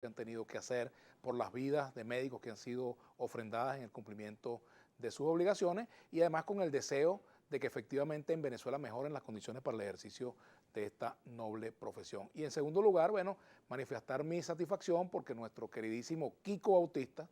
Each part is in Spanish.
que han tenido que hacer, por las vidas de médicos que han sido ofrendadas en el cumplimiento de sus obligaciones y además con el deseo de que efectivamente en Venezuela mejoren las condiciones para el ejercicio de esta noble profesión. Y en segundo lugar, bueno, manifestar mi satisfacción porque nuestro queridísimo Kiko Bautista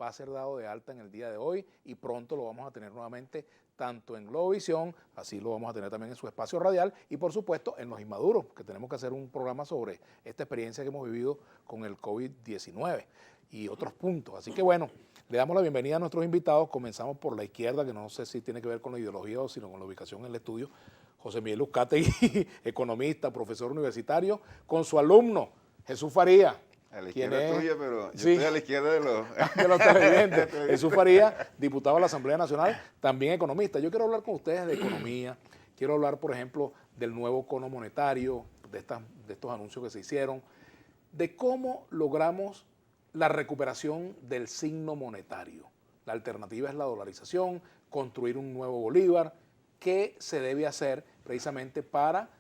va a ser dado de alta en el día de hoy y pronto lo vamos a tener nuevamente tanto en Globovisión, así lo vamos a tener también en su espacio radial y por supuesto en Los Inmaduros, que tenemos que hacer un programa sobre esta experiencia que hemos vivido con el COVID-19 y otros puntos. Así que bueno, le damos la bienvenida a nuestros invitados. Comenzamos por la izquierda, que no sé si tiene que ver con la ideología o sino con la ubicación en el estudio. José Miguel Uzcategui, economista, profesor universitario, con su alumno Jesús Faría. A la izquierda tuya, pero yo sí, estoy a la izquierda de los, de los televidentes. Jesús Faría, diputado de la Asamblea Nacional, también economista. Yo quiero hablar con ustedes de economía, quiero hablar, por ejemplo, del nuevo cono monetario, de estos anuncios que se hicieron, de cómo logramos la recuperación del signo monetario. La alternativa es la dolarización, construir un nuevo Bolívar. ¿Qué se debe hacer precisamente para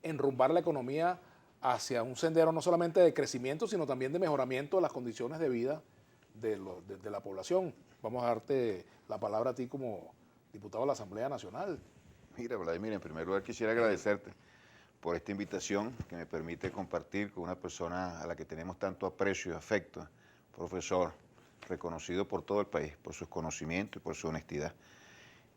enrumbar la economía hacia un sendero no solamente de crecimiento, sino también de mejoramiento de las condiciones de vida de la población? Vamos a darte la palabra a ti como diputado de la Asamblea Nacional. Mira, Vladimir, en primer lugar quisiera agradecerte por esta invitación que me permite compartir con una persona a la que tenemos tanto aprecio y afecto, profesor, reconocido por todo el país, por sus conocimientos y por su honestidad.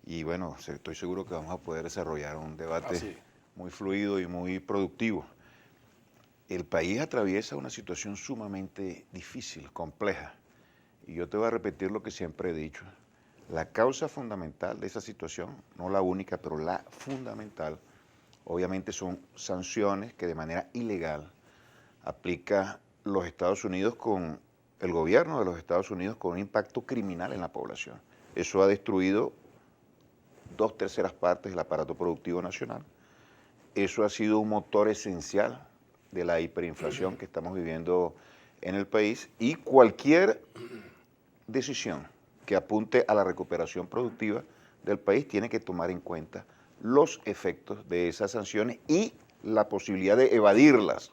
Y bueno, estoy seguro que vamos a poder desarrollar un debate muy fluido y muy productivo. El país atraviesa una situación sumamente difícil, compleja, y yo te voy a repetir lo que siempre he dicho. La causa fundamental de esa situación, no la única, pero la fundamental, obviamente son sanciones que de manera ilegal aplica los Estados Unidos con el gobierno de los Estados Unidos con un impacto criminal en la población. Eso ha destruido 2/3 partes del aparato productivo nacional. Eso ha sido un motor esencial de la hiperinflación que estamos viviendo en el país y cualquier decisión que apunte a la recuperación productiva del país tiene que tomar en cuenta los efectos de esas sanciones y la posibilidad de evadirlas.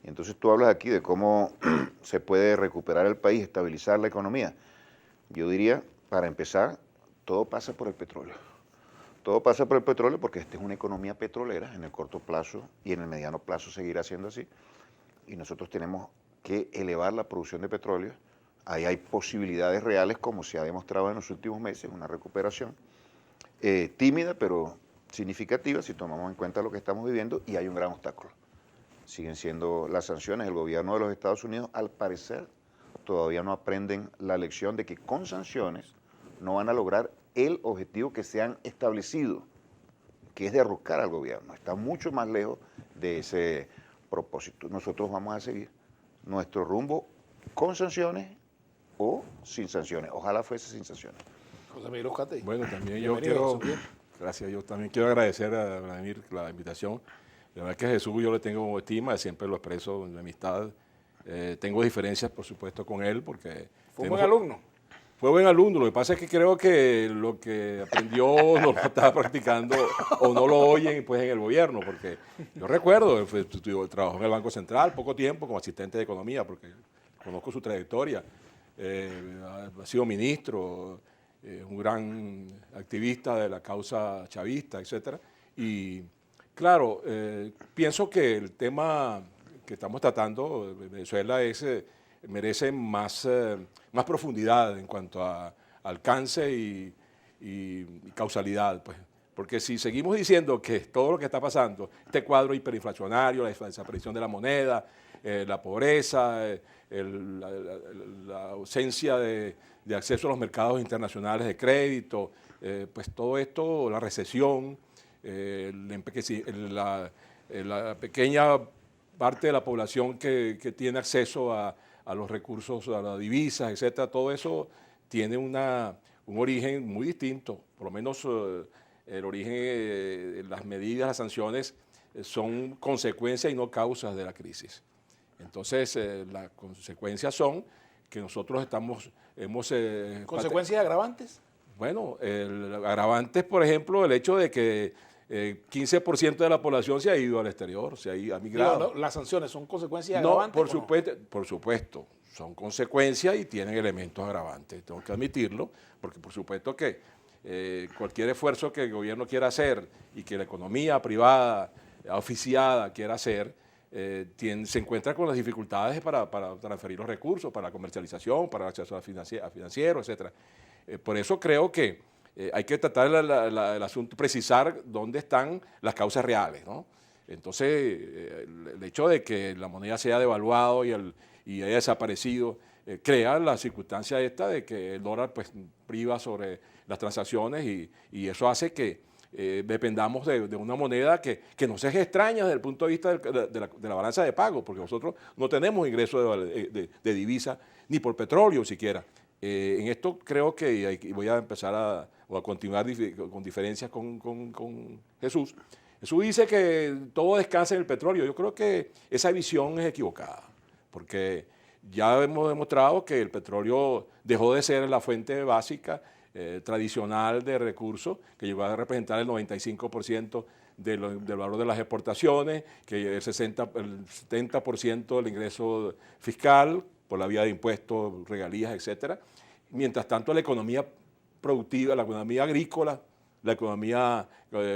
Y entonces tú hablas aquí de cómo se puede recuperar el país, estabilizar la economía. Yo diría, para empezar, todo pasa por el petróleo. Todo pasa por el petróleo porque esta es una economía petrolera, en el corto plazo y en el mediano plazo seguirá siendo así. Y nosotros tenemos que elevar la producción de petróleo. Ahí hay posibilidades reales, como se ha demostrado en los últimos meses, una recuperación tímida, pero significativa si tomamos en cuenta lo que estamos viviendo, y hay un gran obstáculo. Siguen siendo las sanciones. El gobierno de los Estados Unidos, al parecer, todavía no aprenden la lección de que con sanciones no van a lograr el objetivo que se han establecido, que es derrocar al gobierno. Está mucho más lejos de ese propósito. Nosotros vamos a seguir nuestro rumbo con sanciones o sin sanciones. Ojalá fuese sin sanciones. José Miguel Uzcategui. Bueno, también yo quiero, gracias, yo también quiero agradecer a Vladimir la invitación. La verdad es que a Jesús yo le tengo estima, siempre lo expreso en la amistad. Tengo diferencias, por supuesto, con él porque... ¿Fue un buen alumno? Fue buen alumno, lo que pasa es que creo que lo que aprendió no lo estaba practicando o no lo oyen pues, en el gobierno, porque yo recuerdo, trabajó en el Banco Central poco tiempo como asistente de economía, porque conozco su trayectoria, ha sido ministro, un gran activista de la causa chavista, etc. Y claro, pienso que el tema que estamos tratando de Venezuela merece más profundidad en cuanto a alcance y causalidad, pues. Porque si seguimos diciendo que todo lo que está pasando, este cuadro hiperinflacionario, la desaparición de la moneda, la pobreza, la ausencia de acceso a los mercados internacionales de crédito, pues todo esto, la recesión, la pequeña parte de la población que tiene acceso a los recursos, a las divisas, etcétera, todo eso tiene un origen muy distinto. Por lo menos el origen, las medidas, las sanciones son consecuencias y no causas de la crisis. Entonces, las consecuencias son que nosotros hemos... ¿Consecuencias agravantes? Bueno, el agravante es, por ejemplo, el hecho de que 15% de la población se ha ido al exterior, se ha migrado. Digo, las sanciones son consecuencias No, agravantes. por supuesto, son consecuencias y tienen elementos agravantes, tengo que admitirlo, porque por supuesto que cualquier esfuerzo que el gobierno quiera hacer y que la economía privada, oficiada quiera hacer, se encuentra con las dificultades para transferir los recursos, para la comercialización, para el acceso a financiero, etc. Por eso creo que hay que tratar el asunto, precisar dónde están las causas reales, ¿no? Entonces, el hecho de que la moneda se haya devaluado y haya desaparecido, crea la circunstancia esta de que el dólar pues priva sobre las transacciones y eso hace que dependamos de una moneda que nos es extraña desde el punto de vista de la balanza de pago, porque nosotros no tenemos ingresos de divisa ni por petróleo siquiera. En esto creo que voy a empezar a continuar con diferencias con Jesús. Jesús dice que todo descansa en el petróleo. Yo creo que esa visión es equivocada, porque ya hemos demostrado que el petróleo dejó de ser la fuente básica tradicional de recursos, que llegó a representar el 95% del valor de las exportaciones, que el 70% del ingreso fiscal por la vía de impuestos, regalías, etcétera. Mientras tanto, la economía productiva, la economía agrícola, la economía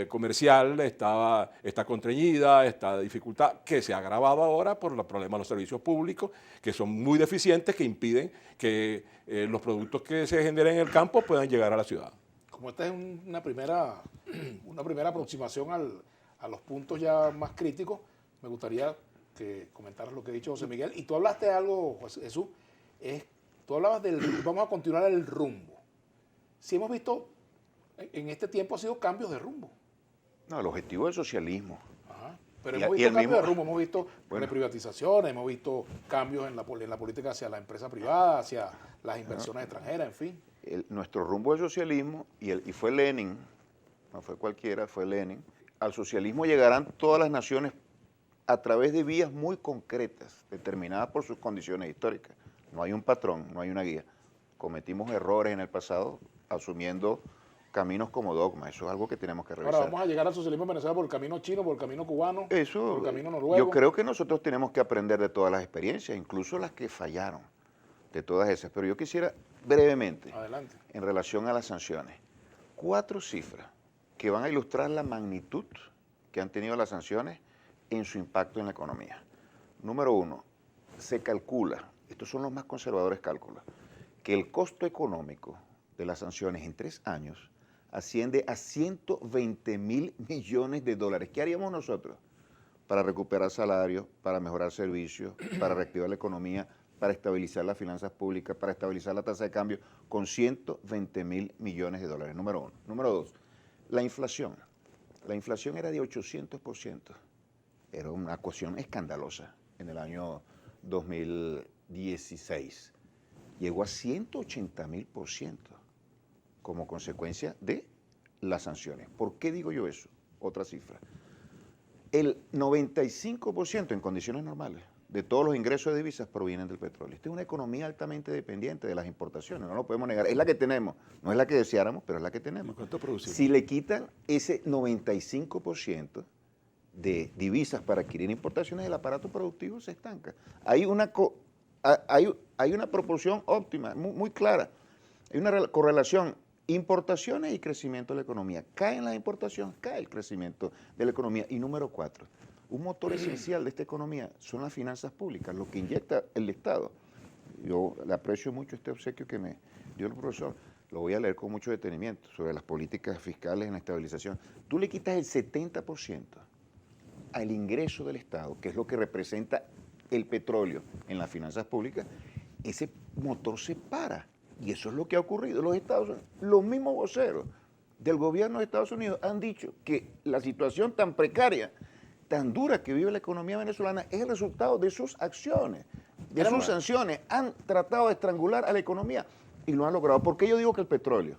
comercial está contrañida, está dificultada, que se ha agravado ahora por los problemas de los servicios públicos, que son muy deficientes, que impiden que los productos que se generen en el campo puedan llegar a la ciudad. Como esta es una primera aproximación a los puntos ya más críticos, me gustaría que comentaras lo que ha dicho José Miguel. Y tú hablaste de algo, Jesús, tú hablabas vamos a continuar el rumbo. Si hemos visto, en este tiempo ha sido cambios de rumbo. No, el objetivo del socialismo. Ajá. Pero hemos visto cambios de rumbo, hemos visto reprivatizaciones, hemos visto cambios en la política hacia la empresa privada, hacia las inversiones extranjeras, en fin. Nuestro rumbo del socialismo, y fue Lenin, no fue cualquiera, fue Lenin, al socialismo llegarán todas las naciones a través de vías muy concretas, determinadas por sus condiciones históricas. No hay un patrón, no hay una guía. Cometimos errores en el pasado asumiendo caminos como dogma. Eso es algo que tenemos que revisar. Ahora vamos a llegar al socialismo en Venezuela por el camino chino, por el camino cubano, por el camino noruego. Yo creo que nosotros tenemos que aprender de todas las experiencias, incluso las que fallaron, de todas esas. Pero yo quisiera brevemente, adelante, en relación a las sanciones, 4 cifras que van a ilustrar la magnitud que han tenido las sanciones en su impacto en la economía. Número 1, se calcula, estos son los más conservadores cálculos, que el costo económico de las sanciones en 3 años asciende a 120.000 millones de dólares. ¿Qué haríamos nosotros para recuperar salarios, para mejorar servicios, para reactivar la economía, para estabilizar las finanzas públicas, para estabilizar la tasa de cambio con 120.000 millones de dólares? Número 1. Número 2, la inflación. La inflación era de 800%. Era una cuestión escandalosa en el año 2016. Llegó a 180.000% como consecuencia de las sanciones. ¿Por qué digo yo eso? Otra cifra. El 95% en condiciones normales de todos los ingresos de divisas provienen del petróleo. Esta es una economía altamente dependiente de las importaciones, no lo podemos negar. Es la que tenemos, no es la que deseáramos, pero es la que tenemos. ¿Cuánto producimos? Si le quitan ese 95% de divisas para adquirir importaciones, el aparato productivo se estanca. Hay una proporción óptima, muy clara. Hay una correlación, importaciones y crecimiento de la economía. Caen las importaciones, cae el crecimiento de la economía. Y número 4, un motor esencial de esta economía son las finanzas públicas, lo que inyecta el Estado. Yo le aprecio mucho este obsequio que me dio el profesor. Lo voy a leer con mucho detenimiento sobre las políticas fiscales en la estabilización. Tú le quitas el 70% al ingreso del Estado, que es lo que representa el petróleo en las finanzas públicas, ese motor se para. Y eso es lo que ha ocurrido. Los mismos voceros del gobierno de Estados Unidos han dicho que la situación tan precaria, tan dura que vive la economía venezolana es el resultado de sus acciones, de sus sanciones. Han tratado de estrangular a la economía y lo han logrado. ¿Por qué yo digo que el petróleo?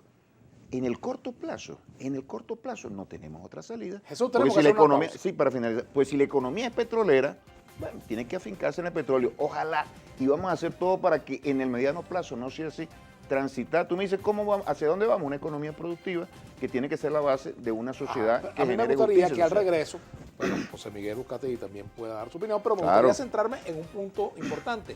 En el corto plazo no tenemos otra salida. Jesús, tenemos que hacer la economía, una pausa. sí, para finalizar, pues si la economía es petrolera, bueno, tiene que afincarse en el petróleo. Ojalá, y vamos a hacer todo para que en el mediano plazo no sea así, transitar. Tú me dices, ¿cómo vamos? ¿Hacia dónde vamos? Una economía productiva que tiene que ser la base de una sociedad que a mí me genere gustaría justicia que al social. regreso, bueno, José Miguel Uzcategui también pueda dar su opinión, pero me Claro. gustaría centrarme en un punto importante.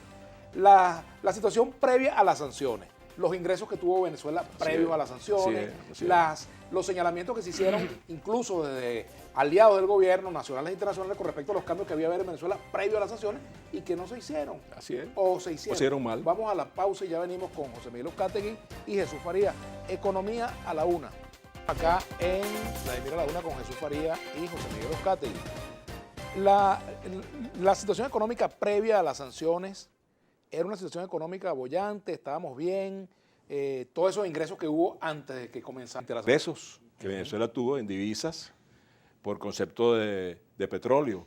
La situación previa a las sanciones, los ingresos que tuvo Venezuela previo a las sanciones, así es. los señalamientos que se hicieron incluso desde aliados del gobierno, nacionales e internacionales, con respecto a los cambios que había haber en Venezuela previo a las sanciones y que no se hicieron. Así es. O se hicieron. O se hicieron mal. Vamos a la pausa y ya venimos con José Miguel Uzcategui y Jesús Faría. Economía a la una. Acá en Vladimir a la una con Jesús Faría y José Miguel Uzcategui. La situación económica previa a las sanciones era una situación económica boyante, estábamos bien, todos esos ingresos que hubo antes de que comenzara la Pesos que Venezuela tuvo en divisas por concepto de petróleo.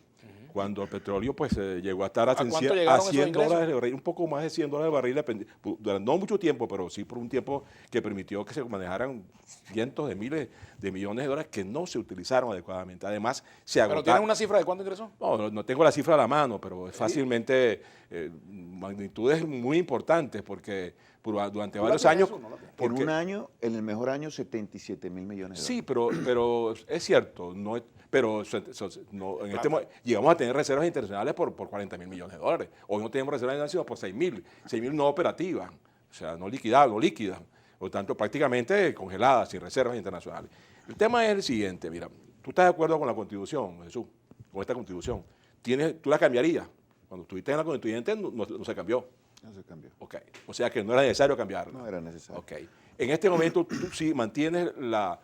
Cuando el petróleo pues llegó a estar a cuánto llegaron esos 100 ingresos? dólares de barril, un poco más de 100 dólares de barril, durante no mucho tiempo, pero sí por un tiempo que permitió que se manejaran cientos de miles de millones de dólares que no se utilizaron adecuadamente. Además, se ¿Pero agotaron. tienen una cifra de cuánto ingresó? No tengo la cifra a la mano, pero es fácilmente magnitudes muy importantes porque durante ¿Tú la varios tienes, años... Jesús? ¿No la tienes? En porque- un año, en el mejor año, 77 mil millones de Sí, dólares. pero es cierto, pero en este momento llegamos a tener reservas internacionales por 40 mil millones de dólares. Hoy no tenemos reservas internacionales por 6 mil no operativas, o sea, no liquidadas, no líquidas, por lo tanto prácticamente congeladas, sin reservas internacionales. El tema es el siguiente, mira, tú estás de acuerdo con la Constitución, Jesús, con esta Constitución, tú la cambiarías. Cuando estuviste en la Constituyente no se cambió. No se cambió. Ok, o sea que no era necesario cambiarla. No era necesario. Ok. En este momento tú sí mantienes la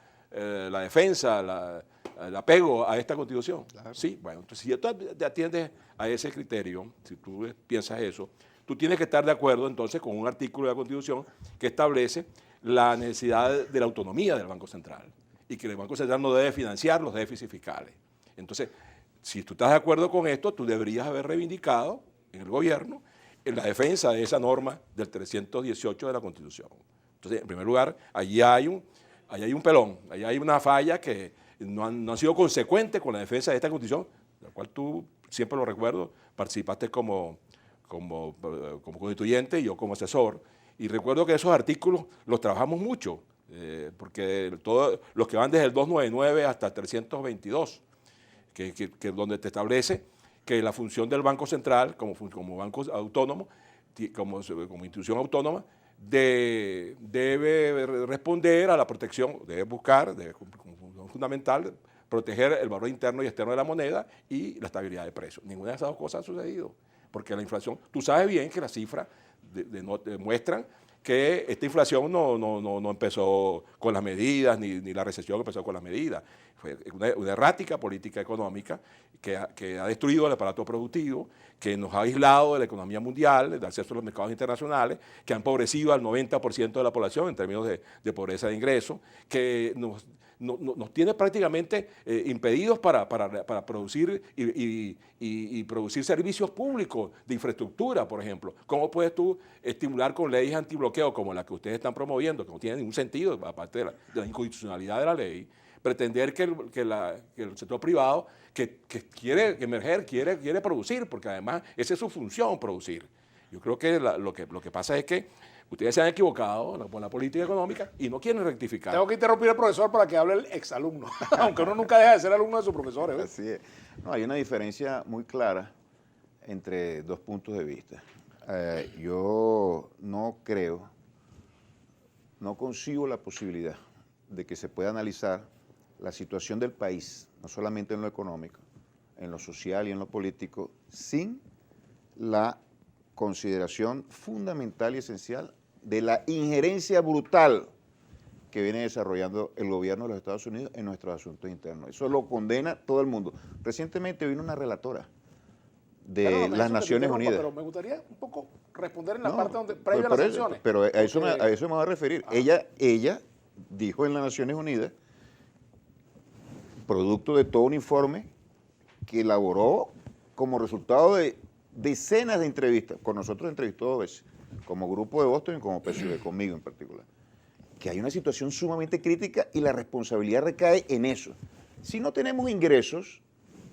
defensa, el apego a esta Constitución. Claro. Sí, bueno, entonces si tú te atiendes a ese criterio, si tú piensas eso, tú tienes que estar de acuerdo entonces con un artículo de la Constitución que establece la necesidad de la autonomía del Banco Central y que el Banco Central no debe financiar los déficits fiscales. Entonces, si tú estás de acuerdo con esto, tú deberías haber reivindicado en el gobierno en la defensa de esa norma del 318 de la Constitución. Entonces, en primer lugar, allí hay un pelón, allí hay una falla que no han sido consecuentes con la defensa de esta Constitución, la cual tú, siempre lo recuerdo, participaste como constituyente y yo como asesor. Y recuerdo que esos artículos los trabajamos mucho, porque todos los que van desde el 299 hasta el 322, que donde te establece que la función del Banco Central, como banco autónomo, como institución autónoma, debe responder a la protección, debe buscar, como fundamental, proteger el valor interno y externo de la moneda y la estabilidad de precios. Ninguna de esas dos cosas ha sucedido, porque la inflación, tú sabes bien que las cifras demuestran que esta inflación no empezó con las medidas, ni la recesión empezó con las medidas. Fue una errática política económica que ha destruido el aparato productivo, que nos ha aislado de la economía mundial, del acceso a los mercados internacionales, que ha empobrecido al 90% de la población en términos de pobreza de ingresos, que nos tiene prácticamente impedidos para producir y producir servicios públicos de infraestructura, por ejemplo. ¿Cómo puedes tú estimular con leyes antibloqueo como la que ustedes están promoviendo, que no tiene ningún sentido, aparte de la inconstitucionalidad de la ley, pretender que el sector privado que quiere emerger, quiere producir, porque además esa es su función, producir? Yo creo que lo que pasa es que ustedes se han equivocado con la política económica y no quieren rectificar. Tengo que interrumpir al profesor para que hable el exalumno, aunque uno nunca deja de ser alumno de sus profesores. ¿Ves? Así es. No, hay una diferencia muy clara entre dos puntos de vista. Yo no concibo la posibilidad de que se pueda analizar la situación del país, no solamente en lo económico, en lo social y en lo político, sin la consideración fundamental y esencial de la injerencia brutal que viene desarrollando el gobierno de los Estados Unidos en nuestros asuntos internos. Eso lo condena todo el mundo. Recientemente vino una relatora de Perdóname, las Jesús, que te Naciones interrumpa, Unidas. Pero me gustaría un poco responder en la No, parte donde previa a por las eso, sanciones. pero a eso Porque- me voy a referir. Ella dijo en las Naciones Unidas, producto de todo un informe que elaboró como resultado de decenas de entrevistas, con nosotros entrevistó 2 veces, como grupo de Boston y como PSV, conmigo en particular, que hay una situación sumamente crítica y la responsabilidad recae en eso. Si no tenemos ingresos,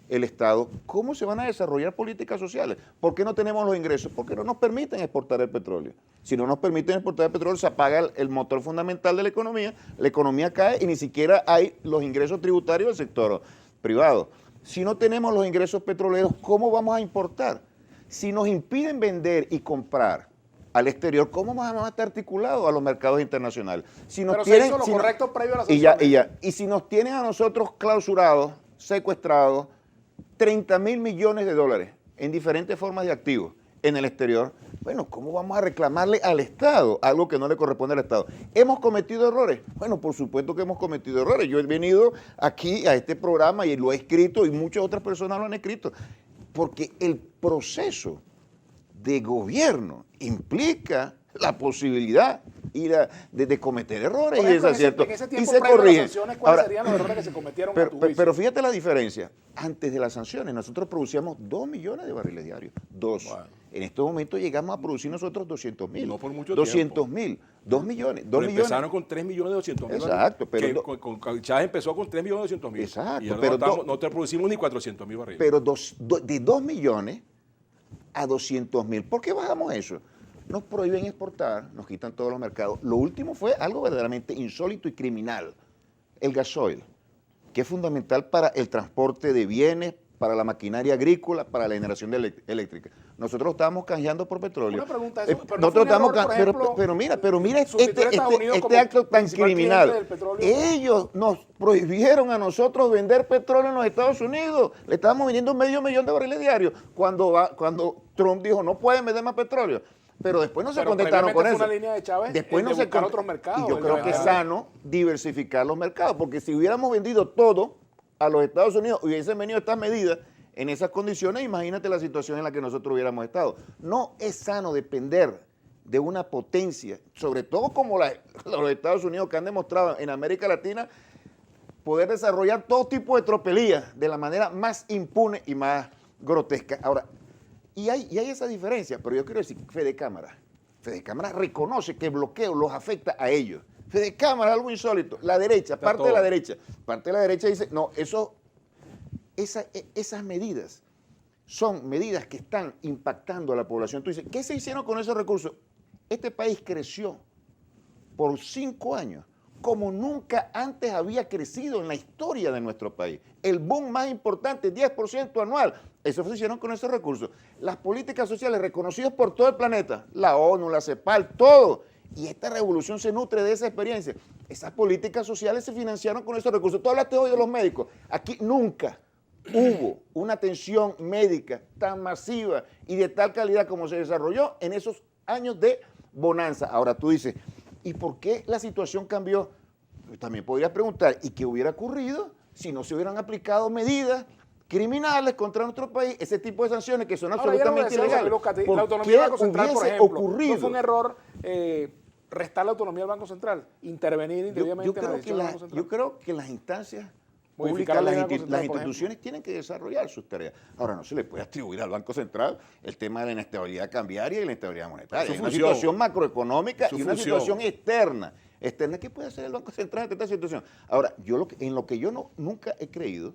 el Estado, ¿cómo se van a desarrollar políticas sociales? ¿Por qué no tenemos los ingresos? Porque no nos permiten exportar el petróleo. Si no nos permiten exportar el petróleo, se apaga el motor fundamental de la economía cae y ni siquiera hay los ingresos tributarios del sector privado. Si no tenemos los ingresos petroleros, ¿cómo vamos a importar? Si nos impiden vender y comprar al exterior, ¿cómo vamos a estar articulados a los mercados internacionales? Si nos Pero tienen, se hizo lo si correcto previo a la y y si nos tienen a nosotros clausurados, secuestrados, 30.000 millones de dólares en diferentes formas de activos en el exterior, bueno, ¿cómo vamos a reclamarle al Estado algo que no le corresponde al Estado? ¿Hemos cometido errores? Bueno, por supuesto que hemos cometido errores. Yo he venido aquí a este programa y lo he escrito y muchas otras personas lo han escrito, porque el proceso de gobierno implica la posibilidad de cometer errores, Por y ejemplo, es cierto, en ese y tiempo se previo a las corrigen. sanciones, ¿cuáles Ahora, serían los errores que se cometieron a tu pero juicio? fíjate la diferencia. Antes de las sanciones, nosotros producíamos 2 millones de barriles diarios. 2. Bueno. En estos momentos llegamos a producir nosotros 200.000. No por mucho 200.000. 2 millones. 2 Pero millones. empezaron con 3.200.000. Exacto, pero Con Chávez empezó con 3.200.000. Exacto, Y ahora pero no te producimos ni 400.000 barriles. Pero de 2 millones a 200.000. ¿Por qué bajamos eso? Nos prohíben exportar, nos quitan todos los mercados. Lo último fue algo verdaderamente insólito y criminal, el gasoil, que es fundamental para el transporte de bienes, para la maquinaria agrícola, para la generación de eléctrica. Nosotros lo estábamos canjeando por petróleo. Una pregunta, eso, pero Nosotros no fue un estamos error, por ejemplo, pero mira sustituir a Estados Unidos como este acto tan principal criminal. cliente del petróleo. Ellos nos prohibieron a nosotros vender petróleo en los Estados Unidos. Le estábamos vendiendo 500.000 de barriles diarios cuando Trump dijo no pueden vender más petróleo. Pero después no se Pero contentaron con previamente eso. fue una línea de Chávez Después de no se buscar con- otros mercados, Y yo el creo de que es vender. sano diversificar los mercados, porque si hubiéramos vendido todo a los Estados Unidos, hubiesen venido estas medidas en esas condiciones, imagínate la situación en la que nosotros hubiéramos estado. No es sano depender de una potencia, sobre todo como los Estados Unidos, que han demostrado en América Latina poder desarrollar todo tipo de tropelías de la manera más impune y más grotesca. Ahora, y hay esa diferencia, pero yo quiero decir, Fede Cámara reconoce que el bloqueo los afecta a ellos. Fede Cámara, algo insólito, la derecha, parte de la derecha dice, no, esas medidas son medidas que están impactando a la población. Tú dices, ¿qué se hicieron con esos recursos? Este país creció por 5 años como nunca antes había crecido en la historia de nuestro país. El boom más importante, 10% anual. Eso se hicieron con esos recursos. Las políticas sociales reconocidas por todo el planeta, la ONU, la CEPAL, todo. Y esta revolución se nutre de esa experiencia. Esas políticas sociales se financiaron con esos recursos. Tú hablaste hoy de los médicos. Aquí nunca hubo una atención médica tan masiva y de tal calidad como se desarrolló en esos años de bonanza. Ahora tú dices, ¿y por qué la situación cambió? Pues también podrías preguntar, ¿y qué hubiera ocurrido si no se hubieran aplicado medidas criminales contra nuestro país, ese tipo de sanciones que son Ahora, ya lo absolutamente decía ilegales? José Luis Cati, ¿Por la autonomía qué del Banco Central, por hubiese ejemplo, ocurrido? ¿no fue un error restar la autonomía del Banco Central? Intervenir indebidamente en la decisión del Banco Central. Yo creo que las instancias Modificar públicas, la ley del las Banco Central, por instituciones tienen que desarrollar sus tareas. Ahora, no se le puede atribuir al Banco Central el tema de la inestabilidad cambiaria y la inestabilidad monetaria. Su Hay una función. situación macroeconómica Su y una función. situación externa. ¿Qué puede hacer el Banco Central ante esta situación? Ahora, en lo que yo nunca he creído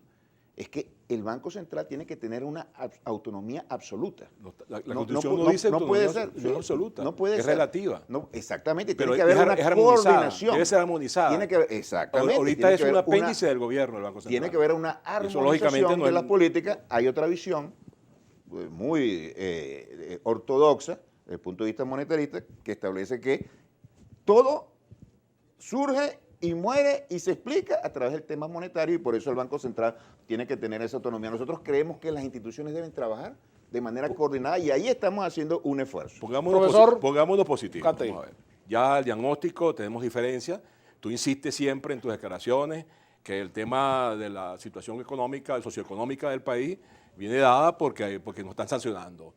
es que el Banco Central tiene que tener una autonomía absoluta. La Constitución no dice no puede autonomía ser sí, absoluta, no puede es ser. relativa. No, exactamente, Pero tiene que haber una es armonizada, coordinación. debe ser armonizada. Tiene que haber, exactamente. Ahorita tiene es que un haber apéndice del gobierno del Banco Central. Tiene que haber una Eso, lógicamente, armonización no de es- las políticas. Hay otra visión muy ortodoxa desde el punto de vista monetarista que establece que todo surge y muere y se explica a través del tema monetario y por eso el Banco Central tiene que tener esa autonomía. Nosotros creemos que las instituciones deben trabajar de manera coordinada y ahí estamos haciendo un esfuerzo. Pongámonos positivos. Cate. Vamos a ver. Ya el diagnóstico, tenemos diferencias. Tú insistes siempre en tus declaraciones que el tema de la situación económica, socioeconómica del país viene dada porque nos están sancionando.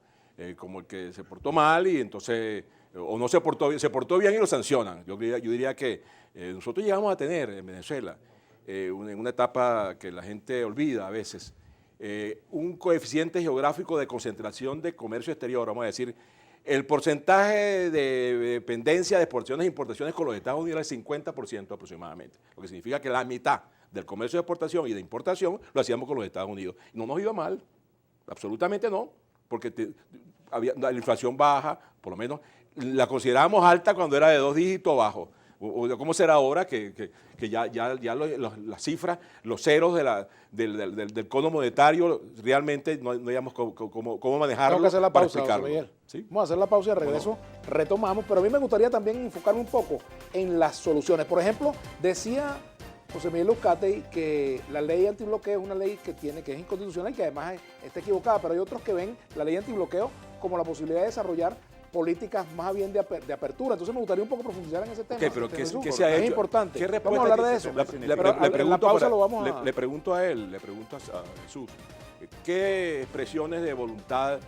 Como el que se portó mal y entonces, o no se portó bien y lo sancionan. Yo diría que nosotros llegamos a tener en Venezuela, en una etapa que la gente olvida a veces, un coeficiente geográfico de concentración de comercio exterior, vamos a decir, el porcentaje de dependencia de exportaciones e importaciones con los Estados Unidos era el 50% aproximadamente, lo que significa que la mitad del comercio de exportación y de importación, lo hacíamos con los Estados Unidos. No nos iba mal, absolutamente no, porque la inflación baja, por lo menos la considerábamos alta cuando era de 2 dígitos abajo. ¿Cómo será ahora que ya las cifras, los ceros del cono monetario, realmente no hayamos cómo manejarlo? Tengo que hacer la para pausa, explicarlo? José Miguel. ¿Sí? Vamos a hacer la pausa y de regreso retomamos, pero a mí me gustaría también enfocarme un poco en las soluciones. Por ejemplo, decía José Miguel Uzcategui que la ley antibloqueo es una ley que es inconstitucional y que además está equivocada, pero hay otros que ven la ley antibloqueo como la posibilidad de desarrollar políticas más bien de apertura. Entonces me gustaría un poco profundizar en ese tema. Okay, pero ¿qué Jesús, se ha hecho? es importante. ¿Qué vamos a hablar de eso. Le pregunto a él, le pregunto a Jesús, ¿qué expresiones de voluntad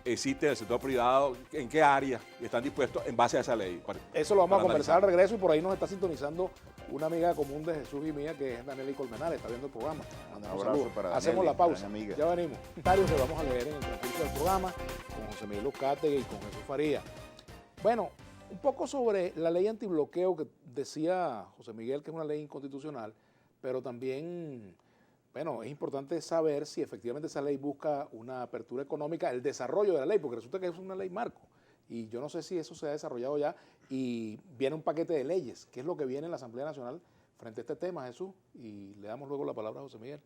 existen en el sector privado? ¿En qué áreas están dispuestos en base a esa ley? Eso lo vamos a conversar analizar al regreso y por ahí nos está sintonizando una amiga común de Jesús y mía que es Daniela Colmenares, está viendo el programa. Mandamos Un abrazo saludos. para Hacemos Daniela, la pausa. gran amiga. Ya venimos. Comentarios que vamos a leer en el transcurso del programa con José Miguel Uzcategui y con Jesús Faría. Bueno, un poco sobre la ley antibloqueo que decía José Miguel que es una ley inconstitucional, pero también, bueno, es importante saber si efectivamente esa ley busca una apertura económica, el desarrollo de la ley, porque resulta que es una ley marco. Y yo no sé si eso se ha desarrollado ya y viene un paquete de leyes. ¿Qué es lo que viene en la Asamblea Nacional frente a este tema, Jesús? Y le damos luego la palabra a José Miguel.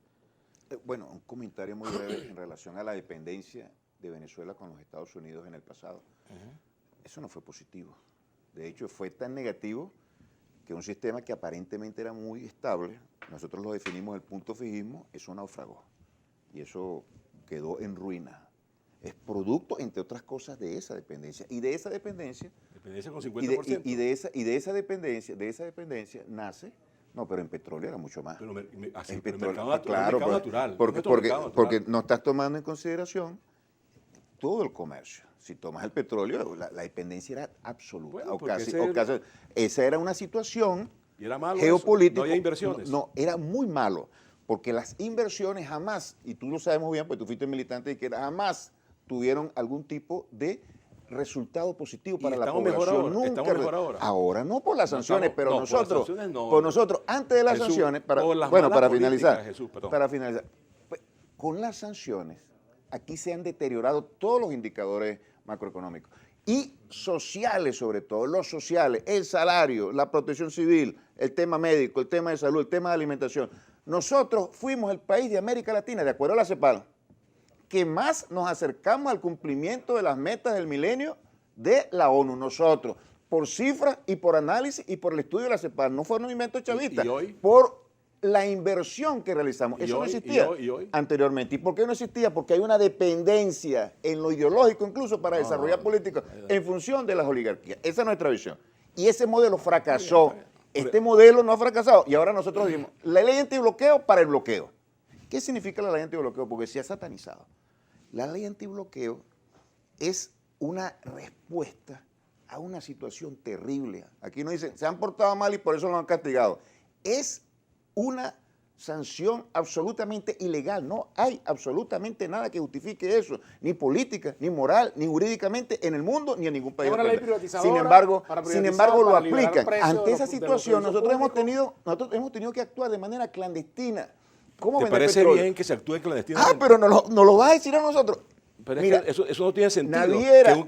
Bueno, un comentario muy breve en relación a la dependencia de Venezuela con los Estados Unidos en el pasado. Eso no fue positivo. De hecho, fue tan negativo que un sistema que aparentemente era muy estable, nosotros lo definimos el punto fijismo, eso naufragó. Y eso quedó en ruina. Es producto, entre otras cosas, de esa dependencia. Y de esa dependencia... Dependencia con 50%. Y de esa dependencia nace... No, pero en petróleo era mucho más. Pero, en petróleo, petróleo, claro, natural. Porque no estás tomando en consideración todo el comercio. Si tomas el petróleo, la dependencia era absoluta. Bueno, esa era una situación y era malo geopolítica. No había inversiones. No, era muy malo. Porque las inversiones jamás, y tú lo sabes muy bien, porque tú fuiste militante, que jamás tuvieron algún tipo de resultado positivo para la población. Nunca. Estamos mejor ahora. Ahora no por las sanciones, pero nosotros, por nosotros, antes de las sanciones, para finalizar, con las sanciones, aquí se han deteriorado todos los indicadores macroeconómicos y sociales, sobre todo, los sociales, el salario, la protección civil, el tema médico, el tema de salud, el tema de alimentación. Nosotros fuimos el país de América Latina, de acuerdo a la CEPAL, que más nos acercamos al cumplimiento de las metas del milenio de la ONU, nosotros, por cifras y por análisis y por el estudio de la CEPAL. No fue un invento chavista, ¿Y hoy? Por la inversión que realizamos. Eso no existía anteriormente. ¿Y por qué no existía? Porque hay una dependencia en lo ideológico incluso para desarrollar políticas en función de las oligarquías. Esa es nuestra visión. Y ese modelo fracasó. Este modelo no ha fracasado. Y ahora nosotros decimos, la ley antibloqueo para el bloqueo. ¿Qué significa la ley antibloqueo? Porque se ha satanizado. La ley antibloqueo es una respuesta a una situación terrible. Aquí nos dicen, se han portado mal y por eso lo han castigado. Es una sanción absolutamente ilegal. No hay absolutamente nada que justifique eso, ni política, ni moral, ni jurídicamente en el mundo, ni en ningún país. Sin embargo, lo aplican. Ante esa situación, nosotros hemos tenido que actuar de manera clandestina. ¿Te parece bien que se actúe clandestinamente? Pero no lo vas a decir a nosotros. Pero mira, es que eso no tiene sentido.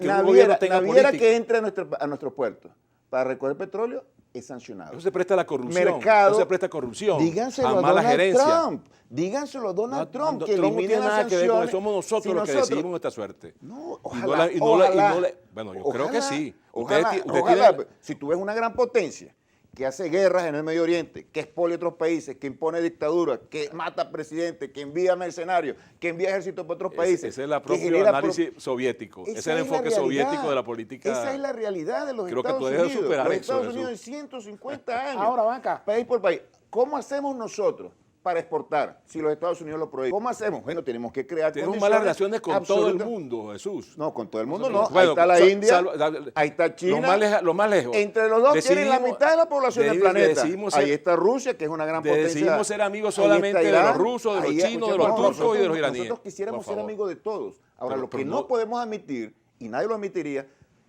Naviera que entre a nuestro puerto para recoger petróleo es sancionado. Eso se presta a la corrupción. Mercado, eso se presta a corrupción. Díganselo a mala Donald gerencia. Trump. Díganselo a Donald Trump que Trump no tiene nada que ver con eso. Somos nosotros los que decidimos nuestra suerte. No, ojalá. Bueno, yo creo que sí. Ojalá. Si tú ves una gran potencia que hace guerras en el Medio Oriente, que expolia a otros países, que impone dictaduras, que mata presidentes, que envía mercenarios, que envía ejércitos para otros países. Ese es el propio análisis soviético. Ese es el enfoque soviético de la política. Esa es la realidad de los Estados Unidos. Creo que tú debes superar los eso. Estados Unidos de 150 años. Ahora, banca. País por país. ¿Cómo hacemos nosotros para exportar si los Estados Unidos lo prohíben? ¿Cómo hacemos? Bueno, tenemos que crear Tenemos malas relaciones con todo el mundo, Jesús. No, con todo el mundo no. Bueno, ahí está la India, ahí está China. Lo más lejos. Entre los dos tienen la mitad de la población del planeta. Ahí está Rusia, que es una gran potencia. Decidimos ser amigos solamente de los rusos, de los chinos, de los turcos y de los iraníes. Nosotros quisiéramos ser amigos de todos. Ahora, lo que no podemos admitir, y nadie lo admitiría,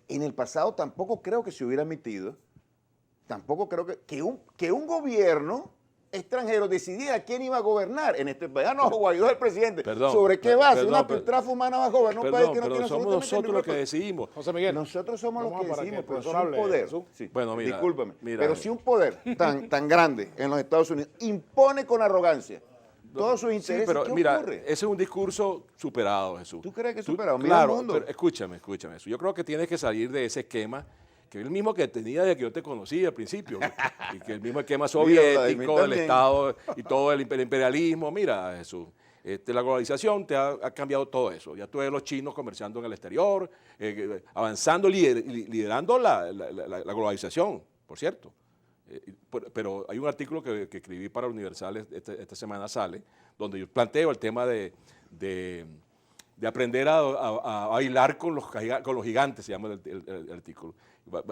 en el pasado tampoco creo que se hubiera admitido, tampoco creo que un gobierno extranjero decidiera quién iba a gobernar en este país. Ah, no, Guaidó es el presidente. Perdón, ¿Sobre qué base? perdón, Una perdón. piltrafa humana va a gobernar un país que no tiene somos absolutamente nosotros los que ningún- decidimos. José Miguel. Nosotros somos los Vamos que para decimos, que pero el si profesor un hable, poder, Jesús. sí, Bueno, mira, discúlpame, mira, pero si un poder tan grande en los Estados Unidos impone con arrogancia todos sus Sí, intereses, pero ¿qué mira, ocurre? ese es un discurso superado, Jesús. ¿Tú crees que es superado? Mira Claro, el mundo. pero escúchame, Jesús. Yo creo que tienes que salir de ese esquema, que es el mismo que tenía desde que yo te conocí al principio, y que el mismo esquema Vladimir soviético, del también. Estado y todo el imperialismo. Mira, Jesús, la globalización te ha cambiado todo eso. Ya tú ves los chinos comerciando en el exterior, avanzando, liderando la globalización, por cierto. Pero hay un artículo que escribí para Universal, esta semana sale, donde yo planteo el tema de aprender a bailar con los gigantes, se llama el artículo.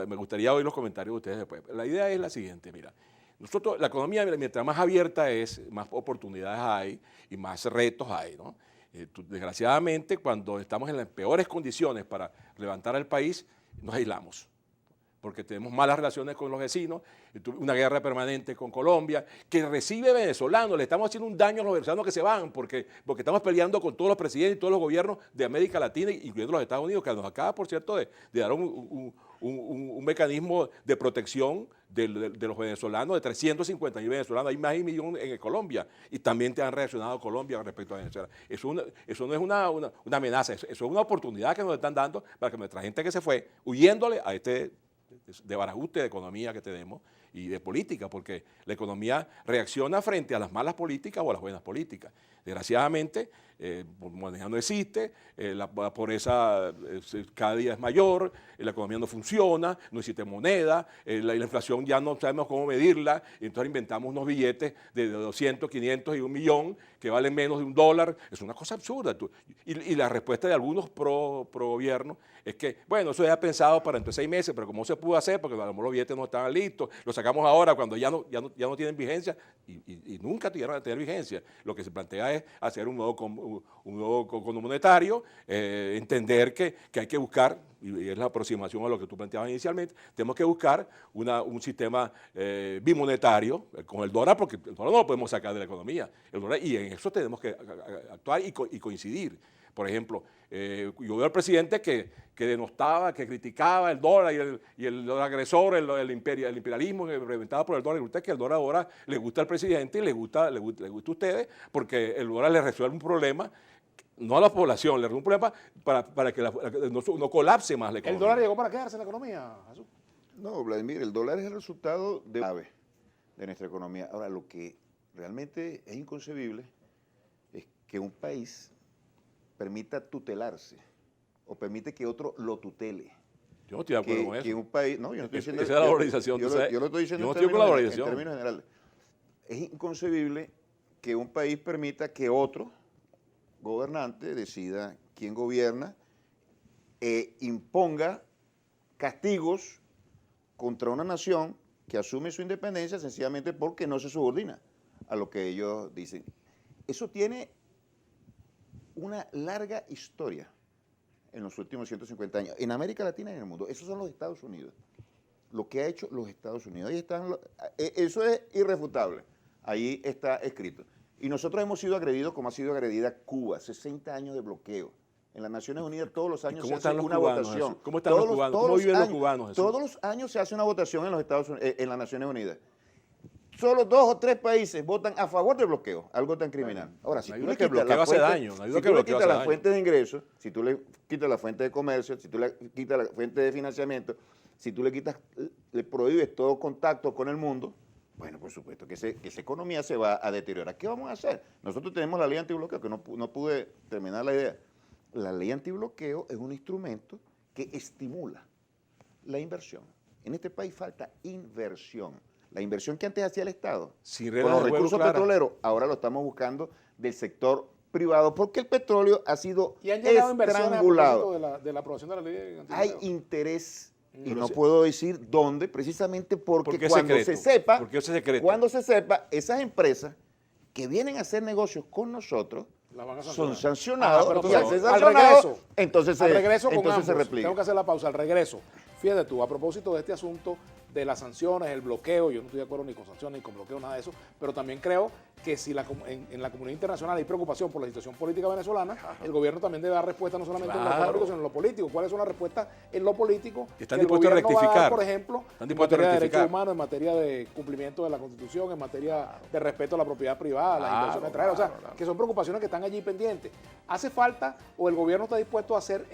Me gustaría oír los comentarios de ustedes después. La idea es la siguiente, mira. Nosotros, la economía, mientras más abierta es, más oportunidades hay y más retos hay, ¿no? Desgraciadamente, cuando estamos en las peores condiciones para levantar al país, nos aislamos, porque tenemos malas relaciones con los vecinos, una guerra permanente con Colombia, que recibe venezolanos, le estamos haciendo un daño a los venezolanos que se van, porque estamos peleando con todos los presidentes y todos los gobiernos de América Latina, incluyendo los Estados Unidos, que nos acaba, por cierto, de dar un mecanismo de protección de los venezolanos, de 350.000 venezolanos, hay más de 1 millón en Colombia, y también te han reaccionado Colombia respecto a Venezuela. Eso no es una amenaza, eso es una oportunidad que nos están dando para que nuestra gente que se fue, huyéndole a este desbarajuste de economía que tenemos y de política, porque la economía reacciona frente a las malas políticas o a las buenas políticas. Desgraciadamente, moneda no existe, la pobreza cada día es mayor, la economía no funciona, no existe moneda, la inflación ya no sabemos cómo medirla, entonces inventamos unos billetes de 200, 500 y 1 millón que valen menos de $1. Es una cosa absurda. Y la respuesta de algunos pro gobierno es que, bueno, eso ya pensado para entre 6 meses, pero como se pudo hacer, porque a lo mejor los billetes no estaban listos, los sacamos ahora cuando ya no tienen vigencia y nunca tuvieron a tener vigencia. Lo que se plantea es hacer un nuevo Fondo Monetario, entender que hay que buscar, y es la aproximación a lo que tú planteabas inicialmente, tenemos que buscar un sistema bimonetario con el dólar, porque el dólar no lo podemos sacar de la economía, y en eso tenemos que actuar y coincidir. Por ejemplo, yo veo al presidente que denostaba, que criticaba el dólar y el agresor, el imperialismo reventado por el dólar. Y usted que el dólar ahora le gusta al presidente y le gusta a ustedes, porque el dólar le resuelve un problema, no a la población, le resuelve un problema para que no colapse más la economía. ¿El dólar llegó para quedarse en la economía, Jesús? No, Vladimir, el dólar es el resultado de nuestra economía. Ahora, lo que realmente es inconcebible es que un país permita tutelarse o permite que otro lo tutele. Yo no estoy de acuerdo con eso. Que un país, no, yo no estoy diciendo... Esa es la valorización, yo tú sabes. yo lo estoy diciendo Yo no estoy con la valorización. en términos generales. Es inconcebible que un país permita que otro gobernante decida quién gobierna e imponga castigos contra una nación que asume su independencia sencillamente porque no se subordina a lo que ellos dicen. Eso tiene una larga historia en los últimos 150 años, en América Latina y en el mundo. Esos son los Estados Unidos. Lo que ha hecho los Estados Unidos. Ahí están eso es irrefutable. Ahí está escrito. Y nosotros hemos sido agredidos como ha sido agredida Cuba. 60 años de bloqueo. En las Naciones Unidas todos los años se hace una votación. ¿Cómo están los cubanos? ¿Cómo viven los cubanos, Jesús? Todos los años se hace una votación en los Estados Unidos, en las Naciones Unidas. Solo 2 o 3 países votan a favor del bloqueo, algo tan criminal. Ahora, si tú le quitas la fuente de ingresos, si tú le quitas la fuente de comercio, si tú le quitas la fuente de financiamiento, si tú le prohíbes todo contacto con el mundo, bueno, por supuesto que esa economía se va a deteriorar. ¿Qué vamos a hacer? Nosotros tenemos la ley antibloqueo, que no pude terminar la idea. La ley antibloqueo es un instrumento que estimula la inversión. En este país falta inversión. La inversión que antes hacía el Estado con los recursos petroleros, ahora lo estamos buscando del sector privado, porque el petróleo ha sido estrangulado. De la aprobación de la ley antibloqueo. Hay interés, y no puedo decir dónde, precisamente porque cuando se sepa, esas empresas que vienen a hacer negocios con nosotros son sancionados, y al ser sancionados, entonces se replica. Tengo que hacer la pausa. Al regreso, fíjate tú, a propósito de este asunto de las sanciones, el bloqueo. Yo no estoy de acuerdo ni con sanciones ni con bloqueo, nada de eso, pero también creo que si en la comunidad internacional hay preocupación por la situación política venezolana, el gobierno también debe dar respuesta no solamente en lo económico, sino en lo político. ¿Cuáles son las respuestas en lo político? Están que el dispuestos a gobierno va a dar, rectificar. por ejemplo, en materia de derechos humanos, en materia de cumplimiento de la Constitución, en materia de respeto a la propiedad privada, la inversión extranjera, o sea, que son preocupaciones que están allí pendientes. ¿Hace falta o el gobierno está dispuesto a hacer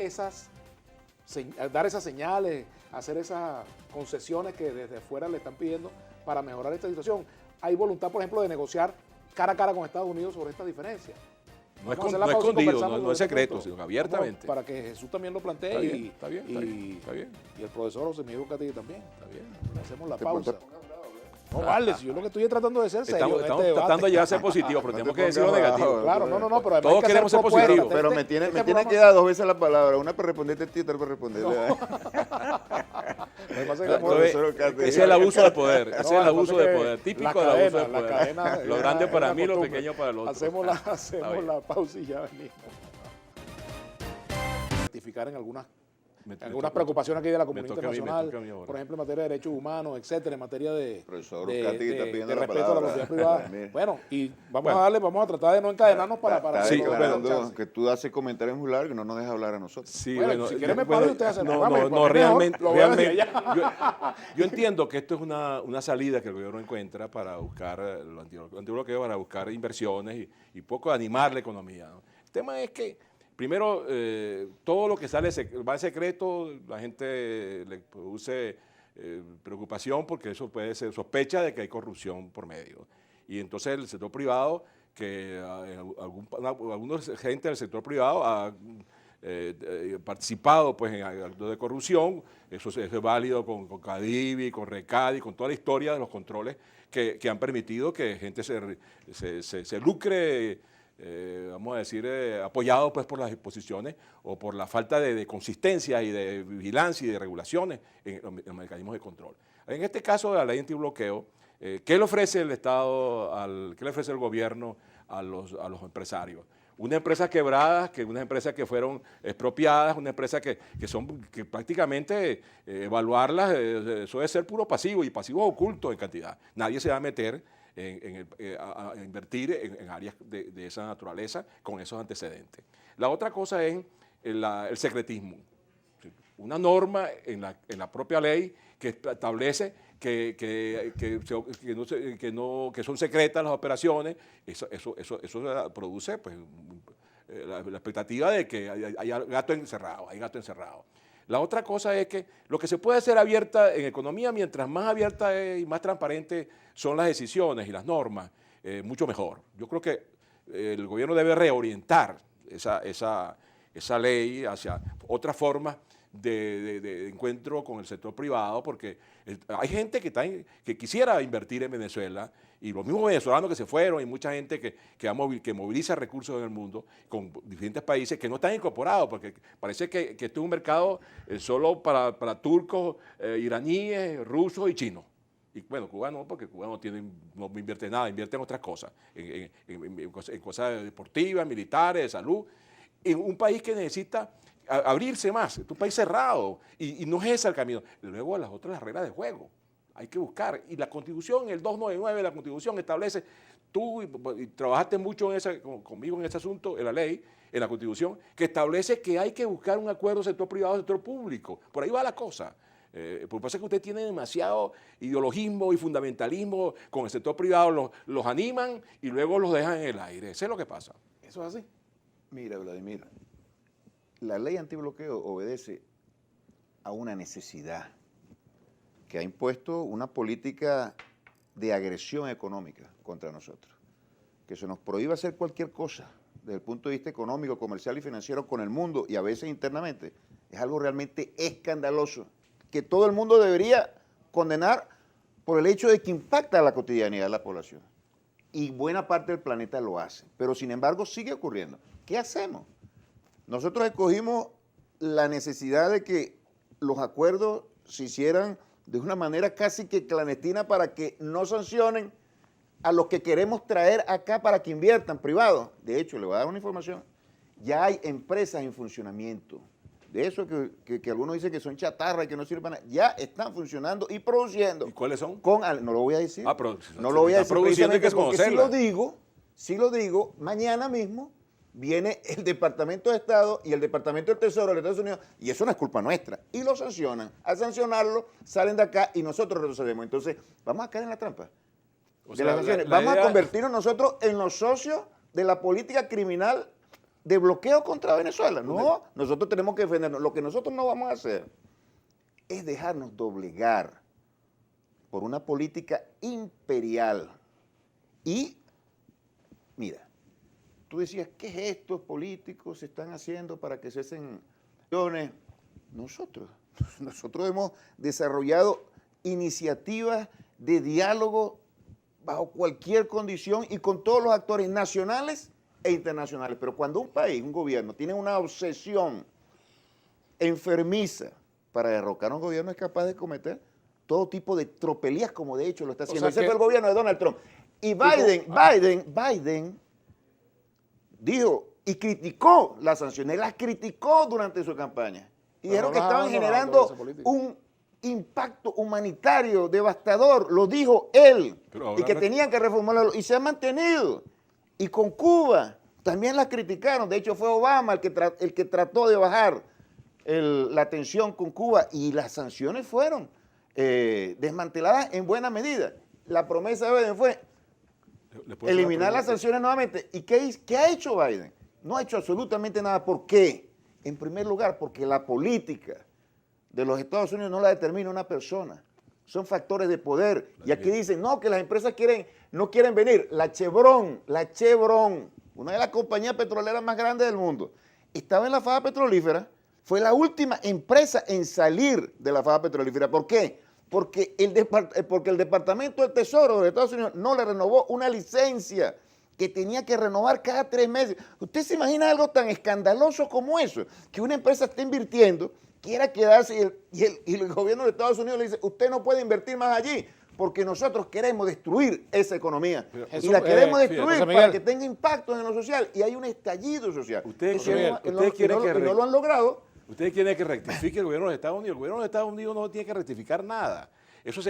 a dar esas señales, a hacer esas concesiones que desde fuera le están pidiendo para mejorar esta situación? Hay voluntad, por ejemplo, de negociar cara a cara con Estados Unidos sobre esta diferencia. No es escondido, no es secreto, sino abiertamente. Para que Jesús también lo plantee está bien. Y el profesor José Miguel Catillo también. Está bien. Hacemos la pausa. No vale, si yo lo que estoy tratando de ser serio. Estamos tratando de llegar a ser positivo, pero tenemos que decir lo negativo. Claro, no, pero todos queremos ser positivos. Pero me tiene que dar 2 veces la palabra, una para responderte a ti y otra para responderle Ese es el abuso de poder, ese es el abuso de poder, típico del abuso de poder. Lo grande para mí, lo pequeño para el otro. Hacemos la pausa y ya venimos. Rectificar en algunas preocupaciones aquí de la comunidad internacional, por ejemplo, en materia de derechos humanos, etcétera, en materia de respeto a la propiedad privada. Bueno, y vamos a tratar de no encadenarnos para sí, que tú haces comentarios muy largos y no nos dejas hablar a nosotros. Sí, bueno, si quieres me paro y usted hace realmente yo entiendo que esto es una salida que el gobierno encuentra para buscar lo antibloqueo, para buscar inversiones y poco animar la economía, ¿no? El tema es que primero, todo lo que sale va en secreto, la gente le produce preocupación porque eso puede ser sospecha de que hay corrupción por medio. Y entonces el sector privado, que algunos gente del sector privado ha participado pues, en actos de corrupción, eso es válido con Cadivi, con Recadi, con toda la historia de los controles que han permitido que gente se lucre, vamos a decir, apoyado pues, por las disposiciones o por la falta de consistencia y de vigilancia y de regulaciones en los mecanismos de control. En este caso de la ley antibloqueo, ¿qué le ofrece el Estado, qué le ofrece el gobierno a los empresarios? Una empresa quebrada, unas empresas que fueron expropiadas, una empresa que prácticamente evaluarlas, eso debe ser puro pasivo y pasivo oculto en cantidad. Nadie se va a meter a invertir en áreas de esa naturaleza con esos antecedentes. La otra cosa es el secretismo. Una norma en la propia ley que establece que son secretas las operaciones, eso produce pues, la expectativa de que hay gato encerrado, La otra cosa es que lo que se puede hacer abierta en economía, mientras más abierta y más transparente son las decisiones y las normas, mucho mejor. Yo creo que el gobierno debe reorientar esa ley hacia otras formas de encuentro con el sector privado, porque hay gente que quisiera invertir en Venezuela, y los mismos venezolanos que se fueron, y mucha gente que moviliza recursos en el mundo con diferentes países que no están incorporados, porque parece que esto es un mercado solo para turcos, iraníes, rusos y chinos. Y bueno, Cuba no, porque Cuba no invierte nada, invierte en otras cosas, en cosas deportivas, militares, de salud. En un país que necesita abrirse más, es un país cerrado, y no es ese el camino. Luego las reglas de juego, hay que buscar, y la Constitución, el 299 de la Constitución establece, tú trabajaste mucho conmigo en ese asunto, en la ley, en la Constitución, que establece que hay que buscar un acuerdo sector privado, sector público, por ahí va la cosa. Por pasa que usted tiene demasiado ideologismo y fundamentalismo con el sector privado, los animan y luego los dejan en el aire, eso es lo que pasa. ¿Eso es así? Mira, Vladimir, la ley antibloqueo obedece a una necesidad que ha impuesto una política de agresión económica contra nosotros, que se nos prohíbe hacer cualquier cosa desde el punto de vista económico, comercial y financiero con el mundo y a veces internamente, es algo realmente escandaloso que todo el mundo debería condenar por el hecho de que impacta a la cotidianidad de la población. Y buena parte del planeta lo hace, pero sin embargo sigue ocurriendo. ¿Qué hacemos? Nosotros escogimos la necesidad de que los acuerdos se hicieran de una manera casi que clandestina para que no sancionen a los que queremos traer acá para que inviertan privados. De hecho, le voy a dar una información. Ya hay empresas en funcionamiento de eso que algunos dicen que son chatarra y que no sirven para nada, ya están funcionando y produciendo. ¿Y cuáles son? No lo voy a decir. Pero no lo voy a decir produciendo hay que porque conocerla. si lo digo, mañana mismo viene el Departamento de Estado y el Departamento del Tesoro de los Estados Unidos, y eso no es culpa nuestra, y lo sancionan. Al sancionarlo, salen de acá y nosotros retrocedemos. Entonces, vamos a caer en la trampa de las sanciones. Vamos a convertirnos nosotros en los socios de la política criminal de bloqueo contra Venezuela. No, nosotros tenemos que defendernos. Lo que nosotros no vamos a hacer es dejarnos doblegar por una política imperial. Y, mira, tú decías, ¿qué gestos políticos se están haciendo para que cesen acciones? Nosotros hemos desarrollado iniciativas de diálogo bajo cualquier condición y con todos los actores nacionales e internacionales. Pero cuando un país, un gobierno, tiene una obsesión enfermiza para derrocar a un gobierno, es capaz de cometer todo tipo de tropelías, como de hecho lo está haciendo. Ese fue el gobierno de Donald Trump. Y Biden dijo y criticó las sanciones, las criticó durante su campaña. Y dijeron que estaban generando un impacto humanitario devastador, lo dijo él, y que tenían que reformarlo, y se ha mantenido. Y con Cuba también las criticaron, de hecho fue Obama el que trató de bajar la tensión con Cuba, y las sanciones fueron desmanteladas en buena medida. La promesa de Biden fue eliminar las sanciones nuevamente. ¿Y qué ha hecho Biden? No ha hecho absolutamente nada. ¿Por qué? En primer lugar, porque la política de los Estados Unidos no la determina una persona. Son factores de poder. Y aquí dicen, no, que las empresas no quieren venir. La Chevron, una de las compañías petroleras más grandes del mundo, estaba en la faja petrolífera, fue la última empresa en salir de la faja petrolífera. ¿Por qué? Porque el Departamento del Tesoro de los Estados Unidos no le renovó una licencia que tenía que renovar cada 3 meses. ¿Usted se imagina algo tan escandaloso como eso? Que una empresa esté invirtiendo, quiera quedarse y el gobierno de Estados Unidos le dice, usted no puede invertir más allí porque nosotros queremos destruir esa economía. Y la queremos destruir para que tenga impacto en lo social. Y hay un estallido social. Ustedes no lo han logrado. Ustedes quieren que rectifique el gobierno de Estados Unidos. El gobierno de Estados Unidos no tiene que rectificar nada. Eso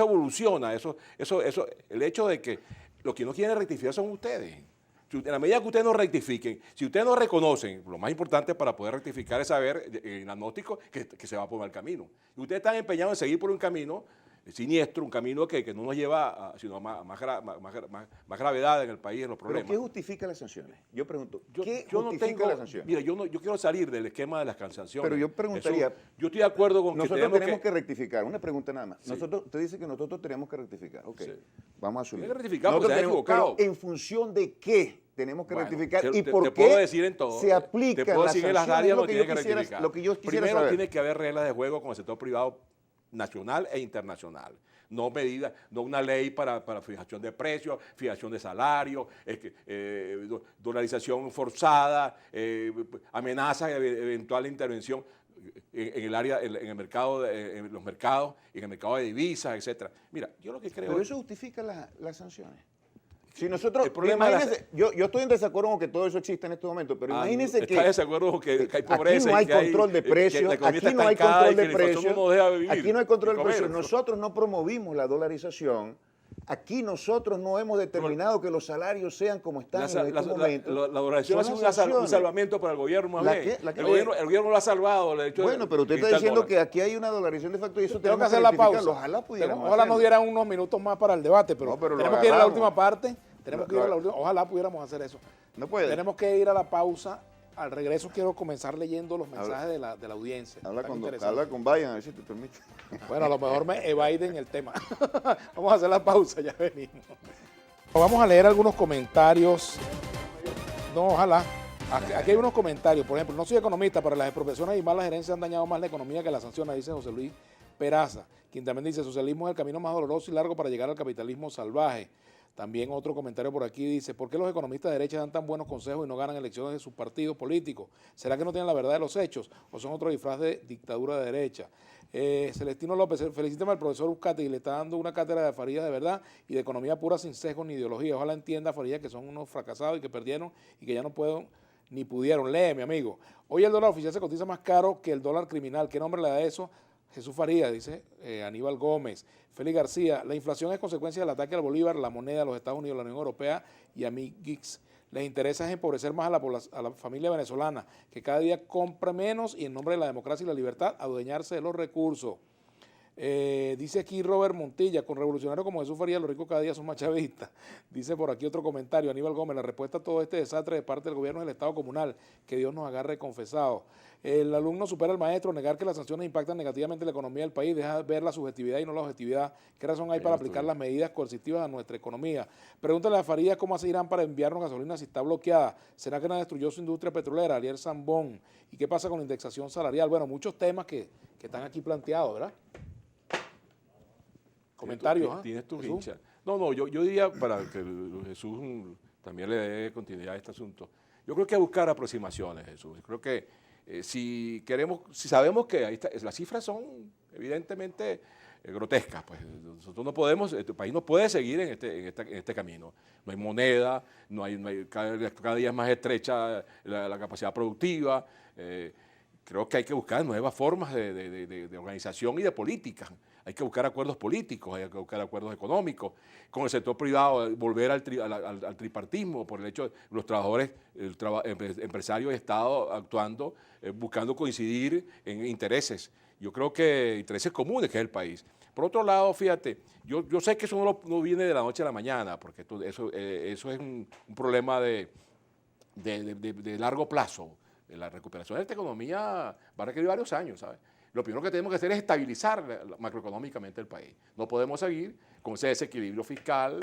evoluciona. El hecho de que los que no quieren rectificar son ustedes. En la medida que ustedes no rectifiquen, si ustedes no reconocen, lo más importante para poder rectificar es saber el diagnóstico que se va por mal camino. Y ustedes están empeñados en seguir por un camino siniestro, un camino que no nos lleva sino a más gravedad en el país, en los problemas. ¿Pero qué justifica las sanciones? Yo pregunto, ¿qué yo justifica las sanciones? Mira, yo quiero salir del esquema de las sanciones. Pero yo preguntaría... yo estoy de acuerdo con nosotros tenemos que rectificar. Una pregunta nada más. Sí. Usted dice que nosotros tenemos que rectificar. Ok, Sí. vamos a asumir. Tiene que rectificar porque se han equivocado. Pero ¿en función de qué tenemos que rectificar? ¿Y te por puedo qué decir en todo, se aplican te puedo las decir en sanciones? las áreas Lo lo que que yo tiene que quisiera rectificar. lo que yo quisiera Primero saber. tiene que haber reglas de juego con el sector privado nacional e internacional. No medidas, no una ley para fijación de precios, fijación de salarios, dolarización forzada, amenazas de eventual intervención en el área, en el mercado, en los mercados, en el mercado de divisas, etcétera. Mira, yo lo que creo Pero es... eso justifica las sanciones. Si nosotros, El problema imagínense, yo estoy en desacuerdo con que todo eso exista en este momento, pero imagínense ¿Está que de desacuerdo con que hay pobreza? aquí no hay y que hay control de precios, que la economía aquí está no hay estancada control y que de la inflación precios, no nos deja vivir, aquí no hay control ni de precios. comer. Nosotros no promovimos la dolarización, aquí nosotros no hemos determinado que los salarios sean como están en este momento. La dolarización Son es las un sanciones. salvamento para el gobierno más bien. El gobierno lo ha salvado. Bueno, pero usted está diciendo que aquí hay una dolarización de facto y eso Tengo que tenemos hacer la rectificarlo. pausa. Ojalá Nos dieran unos minutos más para el debate, pero, No, pero lo tenemos que ir a la agarramos. última parte. Ojalá pudiéramos hacer eso. No puede. Tenemos que ir a la pausa. Al regreso quiero comenzar leyendo los mensajes de la audiencia. Habla Tan con interesante. Biden, a ver si te permite. Bueno, a lo mejor me eviden el tema. Vamos a hacer la pausa, ya venimos. Vamos a leer algunos comentarios. No, ojalá. Aquí hay unos comentarios. Por ejemplo, no soy economista, pero las expropiaciones y malas gerencias han dañado más la economía que las sanciones, dice José Luis Peraza, quien también dice, socialismo es el camino más doloroso y largo para llegar al capitalismo salvaje. También otro comentario por aquí dice, ¿por qué los economistas de derecha dan tan buenos consejos y no ganan elecciones de sus partidos políticos? ¿Será que no tienen la verdad de los hechos o son otro disfraz de dictadura de derecha? Celestino López, felicítame al profesor Uzcategui, le está dando una cátedra de Farías de verdad y de economía pura sin sesgo ni ideología. Ojalá entienda Farías que son unos fracasados y que perdieron y que ya no pueden ni pudieron. Lee, mi amigo. Hoy el dólar oficial se cotiza más caro que el dólar criminal. ¿Qué nombre le da eso? Jesús Faría, dice Aníbal Gómez. Félix García, la inflación es consecuencia del ataque al bolívar, la moneda, los Estados Unidos, la Unión Europea y a mí Geeks. Les interesa es empobrecer más a la familia venezolana, que cada día compra menos y en nombre de la democracia y la libertad, adueñarse de los recursos. Dice aquí Robert Montilla, con revolucionarios como Jesús Faría, los ricos cada día son más chavistas. Dice por aquí otro comentario, Aníbal Gómez, la respuesta a todo este desastre de parte del gobierno es el Estado comunal, que Dios nos agarre confesados. El alumno supera al maestro, negar que las sanciones impactan negativamente la economía del país, deja ver la subjetividad y no la objetividad. ¿Qué razón hay para aplicar las medidas coercitivas a nuestra economía? Pregúntale a Faría cómo hace Irán para enviarnos gasolina si está bloqueada. ¿Será que no destruyó su industria petrolera? Ariel Zambón. ¿Y qué pasa con la indexación salarial? Bueno, muchos temas que están aquí planteados, ¿verdad? Comentarios. Tienes tu hincha. No, yo diría, para que Jesús también le dé continuidad a este asunto, yo creo que hay que buscar aproximaciones, Jesús. Creo que si sabemos que ahí está, las cifras son evidentemente grotescas, pues nosotros no podemos, este país no puede seguir en este camino. No hay moneda, cada día es más estrecha la capacidad productiva. Creo que hay que buscar nuevas formas de organización y de política. Hay que buscar acuerdos políticos, hay que buscar acuerdos económicos, con el sector privado, volver al tripartismo, por el hecho de los trabajadores, empresarios y Estado actuando, buscando coincidir en intereses. Yo creo que intereses comunes que es el país. Por otro lado, fíjate, yo sé que eso no viene de la noche a la mañana, porque eso es un problema de largo plazo. La recuperación de esta economía va a requerir varios años, ¿sabes? Lo primero que tenemos que hacer es estabilizar macroeconómicamente el país. No podemos seguir con ese desequilibrio fiscal,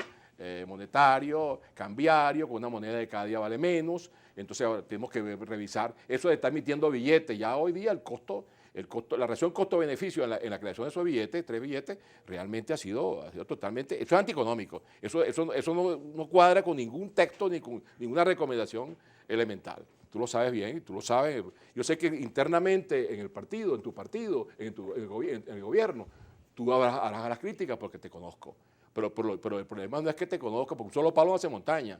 monetario, cambiario, con una moneda de cada día vale menos. Entonces tenemos que revisar eso de estar emitiendo billetes. Ya hoy día la relación costo-beneficio en la creación de esos billetes, 3 billetes, realmente ha sido totalmente, eso es antieconómico. Eso no cuadra con ningún texto ni con ninguna recomendación elemental. Tú lo sabes bien, tú lo sabes. Yo sé que internamente en el partido, en tu partido, en el gobierno, tú harás las críticas porque te conozco. Pero el problema no es que te conozca, porque un solo palo no hace montaña.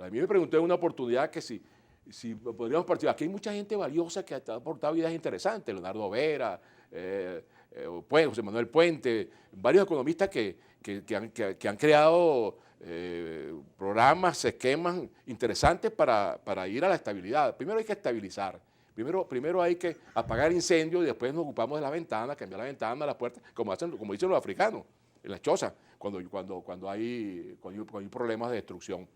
A mí me pregunté en una oportunidad que si podríamos partir. Aquí hay mucha gente valiosa que ha aportado ideas interesantes, Leonardo Vera, José Manuel Puente, varios economistas que han creado programas, esquemas interesantes para ir a la estabilidad. Primero hay que estabilizar, primero hay que apagar incendios y después nos ocupamos de la ventana, cambiar la ventana, la puerta, como dicen los africanos, en las chozas, cuando hay problemas de destrucción.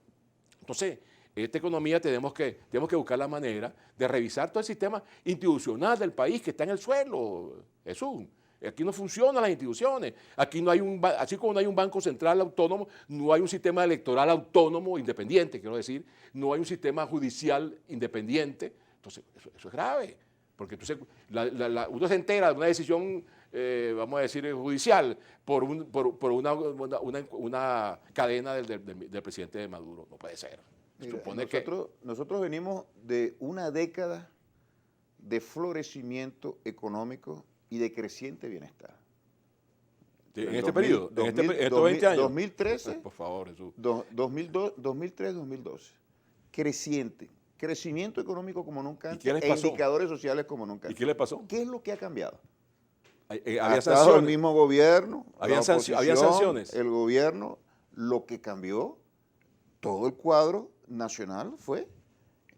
Entonces, esta economía tenemos que buscar la manera de revisar todo el sistema institucional del país que está en el suelo, Jesús. Aquí no funcionan las instituciones. Aquí no hay así como no hay un banco central autónomo, no hay un sistema electoral autónomo independiente, quiero decir, no hay un sistema judicial independiente. Entonces, eso es grave, porque entonces uno se entera de una decisión, vamos a decir, judicial por una cadena del presidente de Maduro. No puede ser. Mira, nosotros venimos de una década de florecimiento económico y de creciente bienestar. En este periodo, en estos 20 años. 2013, por favor, Jesús. 2003-2012. Crecimiento económico como nunca antes e indicadores sociales como nunca antes. ¿Y qué le pasó? ¿Qué es lo que ha cambiado? Había sanciones. El mismo gobierno, había sanciones. El gobierno, lo que cambió todo el cuadro nacional fue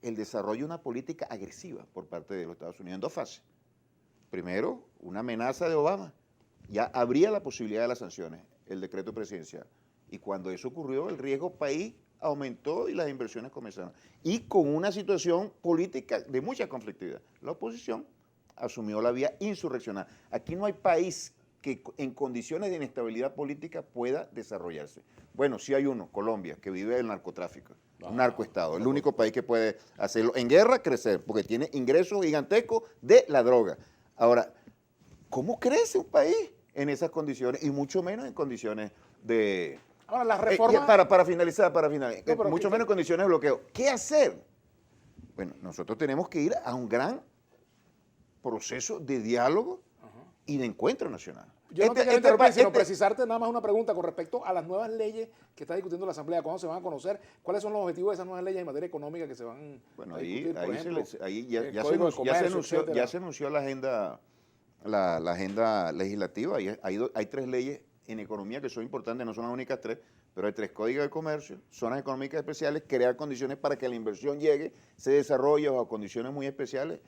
el desarrollo de una política agresiva por parte de los Estados Unidos en 2 fases. Primero, una amenaza de Obama. Ya habría la posibilidad de las sanciones, el decreto presidencial. Y cuando eso ocurrió, el riesgo país aumentó y las inversiones comenzaron. Y con una situación política de mucha conflictividad. La oposición asumió la vía insurreccional. Aquí no hay país que en condiciones de inestabilidad política pueda desarrollarse. Bueno, sí hay uno, Colombia, que vive del narcotráfico, un narcoestado, el único país que puede hacerlo en guerra, crecer, porque tiene ingresos gigantescos de la droga. Ahora, ¿cómo crece un país en esas condiciones? Y mucho menos en condiciones de... Ahora, las reformas... Para finalizar, mucho menos en condiciones de bloqueo. ¿Qué hacer? Bueno, nosotros tenemos que ir a un gran proceso de diálogo y de encuentro nacional. Yo no te quiero interrumpir, sino este- precisarte nada más una pregunta con respecto a las nuevas leyes que está discutiendo la Asamblea. ¿Cuándo se van a conocer? ¿Cuáles son los objetivos de esas nuevas leyes en materia económica que se van Bueno, a ahí, discutir? Por ahí, ejemplo, ahí ya, el ya se Código de anunció, ya se Comercio, anunció, etcétera. ya se anunció la agenda legislativa. Hay 3 leyes en economía que son importantes, no son las únicas 3, pero hay 3 códigos de comercio, zonas económicas especiales, crear condiciones para que la inversión llegue, se desarrolle bajo condiciones muy especiales.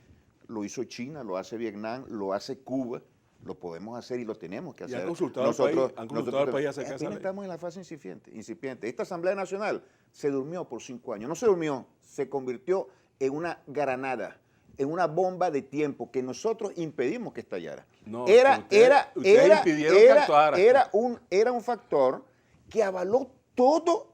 Lo hizo China, lo hace Vietnam, lo hace Cuba, lo podemos hacer y lo tenemos que ¿Y hacer. han consultado al país acerca de esa apenas ley? estamos en la fase incipiente. Esta Asamblea Nacional se durmió por 5 años. No se durmió, se convirtió en una granada, en una bomba de tiempo que nosotros impedimos que estallara. No, Ustedes impidieron que actuara. Era un factor que avaló todo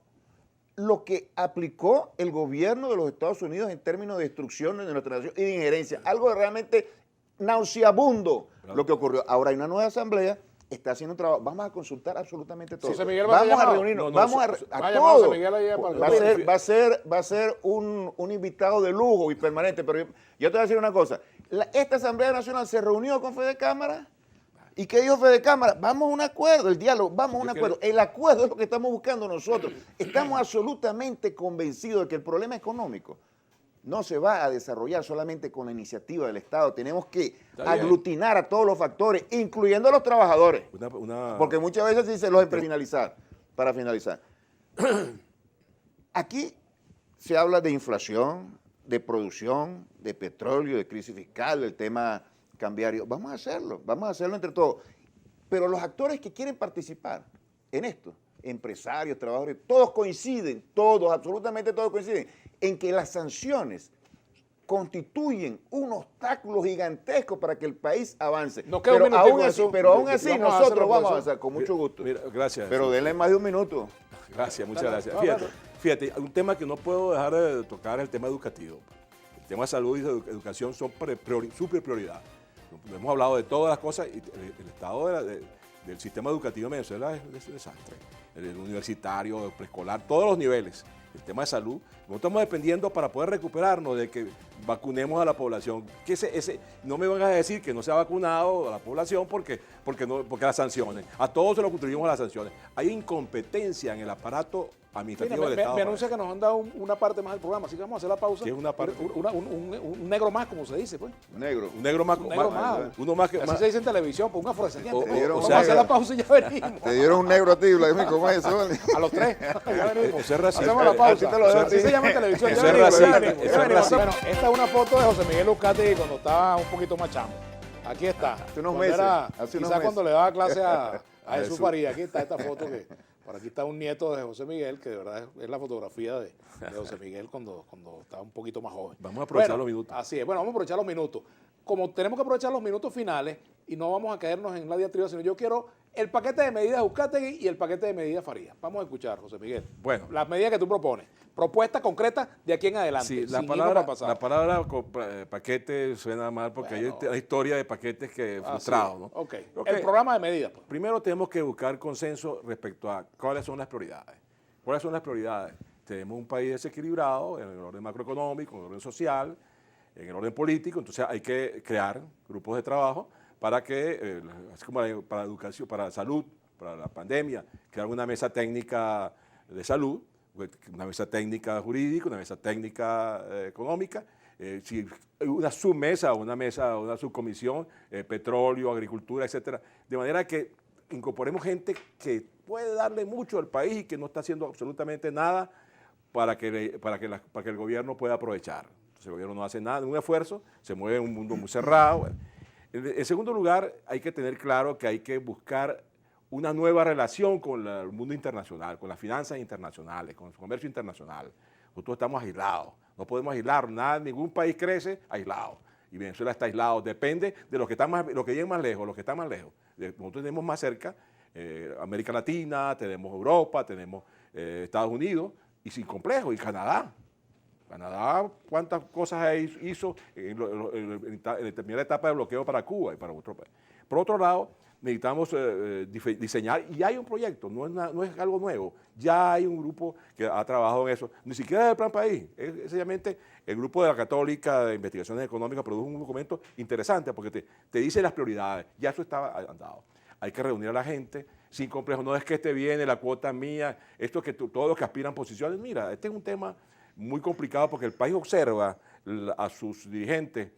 lo que aplicó el gobierno de los Estados Unidos en términos de destrucción de nuestra nación y de injerencia. Algo realmente nauseabundo lo que ocurrió. Ahora hay una nueva asamblea, está haciendo un trabajo. Vamos a consultar absolutamente todo. José Miguel va a ser Vamos a llamado. reunirnos, No, no, vamos va a llamar a José todo. Miguel allá para el- Va a ser un invitado de lujo y permanente, pero yo te voy a decir una cosa. Esta Asamblea Nacional se reunió con Fede Cámara. ¿Y qué dijo Fede Cámara? Vamos a un acuerdo, el diálogo, vamos a un acuerdo. El acuerdo es lo que estamos buscando nosotros. Estamos absolutamente convencidos de que el problema económico no se va a desarrollar solamente con la iniciativa del Estado. Tenemos que aglutinar a todos los factores, incluyendo a los trabajadores. Porque muchas veces dicen los para finalizar. Aquí se habla de inflación, de producción, de petróleo, de crisis fiscal, del tema cambiario. Vamos a hacerlo entre todos. Pero los actores que quieren participar en esto, empresarios, trabajadores, todos coinciden, absolutamente todos coinciden, en que las sanciones constituyen un obstáculo gigantesco para que el país avance. Nos queda un minutico de eso. Pero aún así Vamos a nosotros hacerlo, vamos a profesor. avanzar con mucho gusto. Mira, gracias. Pero denle más de un minuto. Gracias, muchas gracias. Dale. Fíjate, un tema que no puedo dejar de tocar es el tema educativo. El tema de salud y de educación son súper prioridad. Hemos hablado de todas las cosas y el estado del sistema educativo en Venezuela es un desastre. El universitario, el preescolar, todos los niveles. El tema de salud, nosotros estamos dependiendo para poder recuperarnos de que vacunemos a la población. No me van a decir que no se ha vacunado a la población porque las sanciones. A todos se lo construimos las sanciones. Hay incompetencia en el aparato administrativo Mira, del Estado. me anuncia que nos han dado una parte más del programa, así que vamos a hacer la pausa. ¿Qué es una parte? Un negro más, como se dice, pues. Negro. Un negro más. Un negro más. Uno más que. Así se dice en televisión, pues un afrodescendiente. O Vamos sea, a hacer la pausa y ya venimos. Te dieron un negro a ti, Vladimir, ¿cómo es eso? A los 3. Ya venimos. Eso es racista. Hacemos la pausa. Así te lo dejo a Así ti. se llama en televisión. Eso Ya es venimos, ya racista, venimos, eso ya es venimos. racista. Bueno, esta es una foto de José Miguel Uzcategui cuando estaba un poquito más chamo. Aquí está. Hace unos Cuando meses, era- hace unos quizás cuando meses. le daba clase a A Jesús Jesús. Faría. Aquí está esta foto que por aquí está un nieto de José Miguel, que de verdad es la fotografía de José Miguel cuando estaba un poquito más joven. Vamos a aprovechar Bueno, los minutos. Así es, bueno, vamos a aprovechar los minutos. Como tenemos que aprovechar los minutos finales y no vamos a caernos en la diatriba, sino yo quiero el paquete de medidas Uzcategui y el paquete de medidas Faría. Vamos a escuchar, José Miguel. Bueno. Las medidas que tú propones. Propuestas concretas de aquí en adelante. Sí, la sin irnos para el pasado. palabra paquete suena mal porque Bueno. hay una historia de paquetes que Así frustrados, es. ¿no? Ok. Ok. El programa de medidas, pues. Primero tenemos que buscar consenso respecto a cuáles son las prioridades. ¿Cuáles son las prioridades? Tenemos un país desequilibrado en el orden macroeconómico, en el orden social, en el orden político, entonces hay que crear grupos de trabajo para que, así como para educación, para salud, para la pandemia, crear una mesa técnica de salud, una mesa técnica jurídica, una mesa técnica económica, una submesa, una subcomisión, petróleo, agricultura, etcétera, de manera que incorporemos gente que puede darle mucho al país y que no está haciendo absolutamente nada para que el gobierno pueda aprovechar. Entonces el gobierno no hace nada, un esfuerzo, se mueve en un mundo muy cerrado. Bueno. En segundo lugar, hay que tener claro que hay que buscar una nueva relación con el mundo internacional, con las finanzas internacionales, con el comercio internacional. Nosotros estamos aislados, no podemos aislar, ningún país crece aislado. Y Venezuela está aislado, depende de los que lleguen más lejos, los que están más lejos. Nosotros tenemos más cerca América Latina, tenemos Europa, tenemos Estados Unidos, y sin complejo, y Canadá. Canadá, ¿cuántas cosas hizo en la primera etapa de bloqueo para Cuba y para otro país? Por otro lado, necesitamos diseñar, y hay un proyecto, no es algo nuevo, ya hay un grupo que ha trabajado en eso, ni siquiera el Plan País, es sencillamente el grupo de la Católica de Investigaciones Económicas produjo un documento interesante porque te dice las prioridades, ya eso estaba andado. Hay que reunir a la gente sin complejo, no es que este viene, la cuota mía, esto que todos los que aspiran posiciones, mira, este es un tema muy complicado porque el país observa a sus dirigentes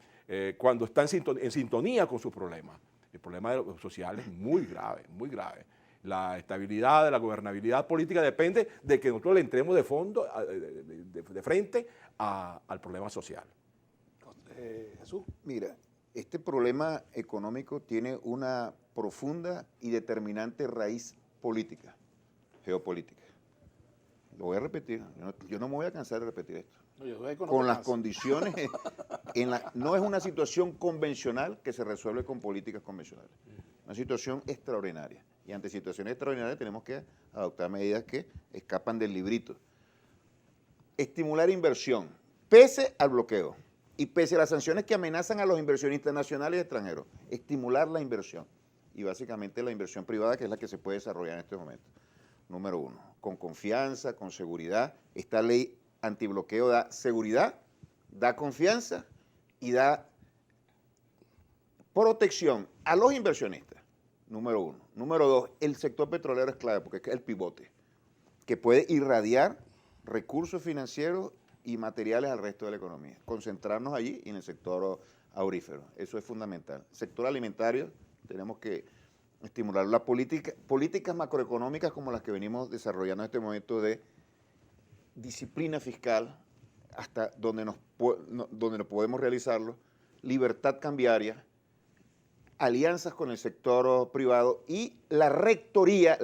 cuando están en sintonía con sus problemas. El problema social es muy grave, muy grave. La estabilidad de la gobernabilidad política depende de que nosotros le entremos de fondo, de frente al problema social. Jesús. Mira, este problema económico tiene una profunda y determinante raíz política, geopolítica. Lo voy a repetir, yo no me voy a cansar de repetir esto. Con las condiciones, no es una situación convencional que se resuelve con políticas convencionales. Una situación extraordinaria. Y ante situaciones extraordinarias tenemos que adoptar medidas que escapan del librito. Estimular inversión, pese al bloqueo y pese a las sanciones que amenazan a los inversionistas nacionales y extranjeros. Estimular la inversión. Y básicamente la inversión privada, que es la que se puede desarrollar en este momento. Número uno, con confianza, con seguridad. Esta ley antibloqueo da seguridad, da confianza y da protección a los inversionistas, número uno. Número dos, el sector petrolero es clave porque es el pivote que puede irradiar recursos financieros y materiales al resto de la economía. Concentrarnos allí y en el sector aurífero, eso es fundamental. Sector alimentario, tenemos que estimular la políticas macroeconómicas como las que venimos desarrollando en este momento de disciplina fiscal, hasta donde nos podemos realizarlo, libertad cambiaria, alianzas con el sector privado y la rectoría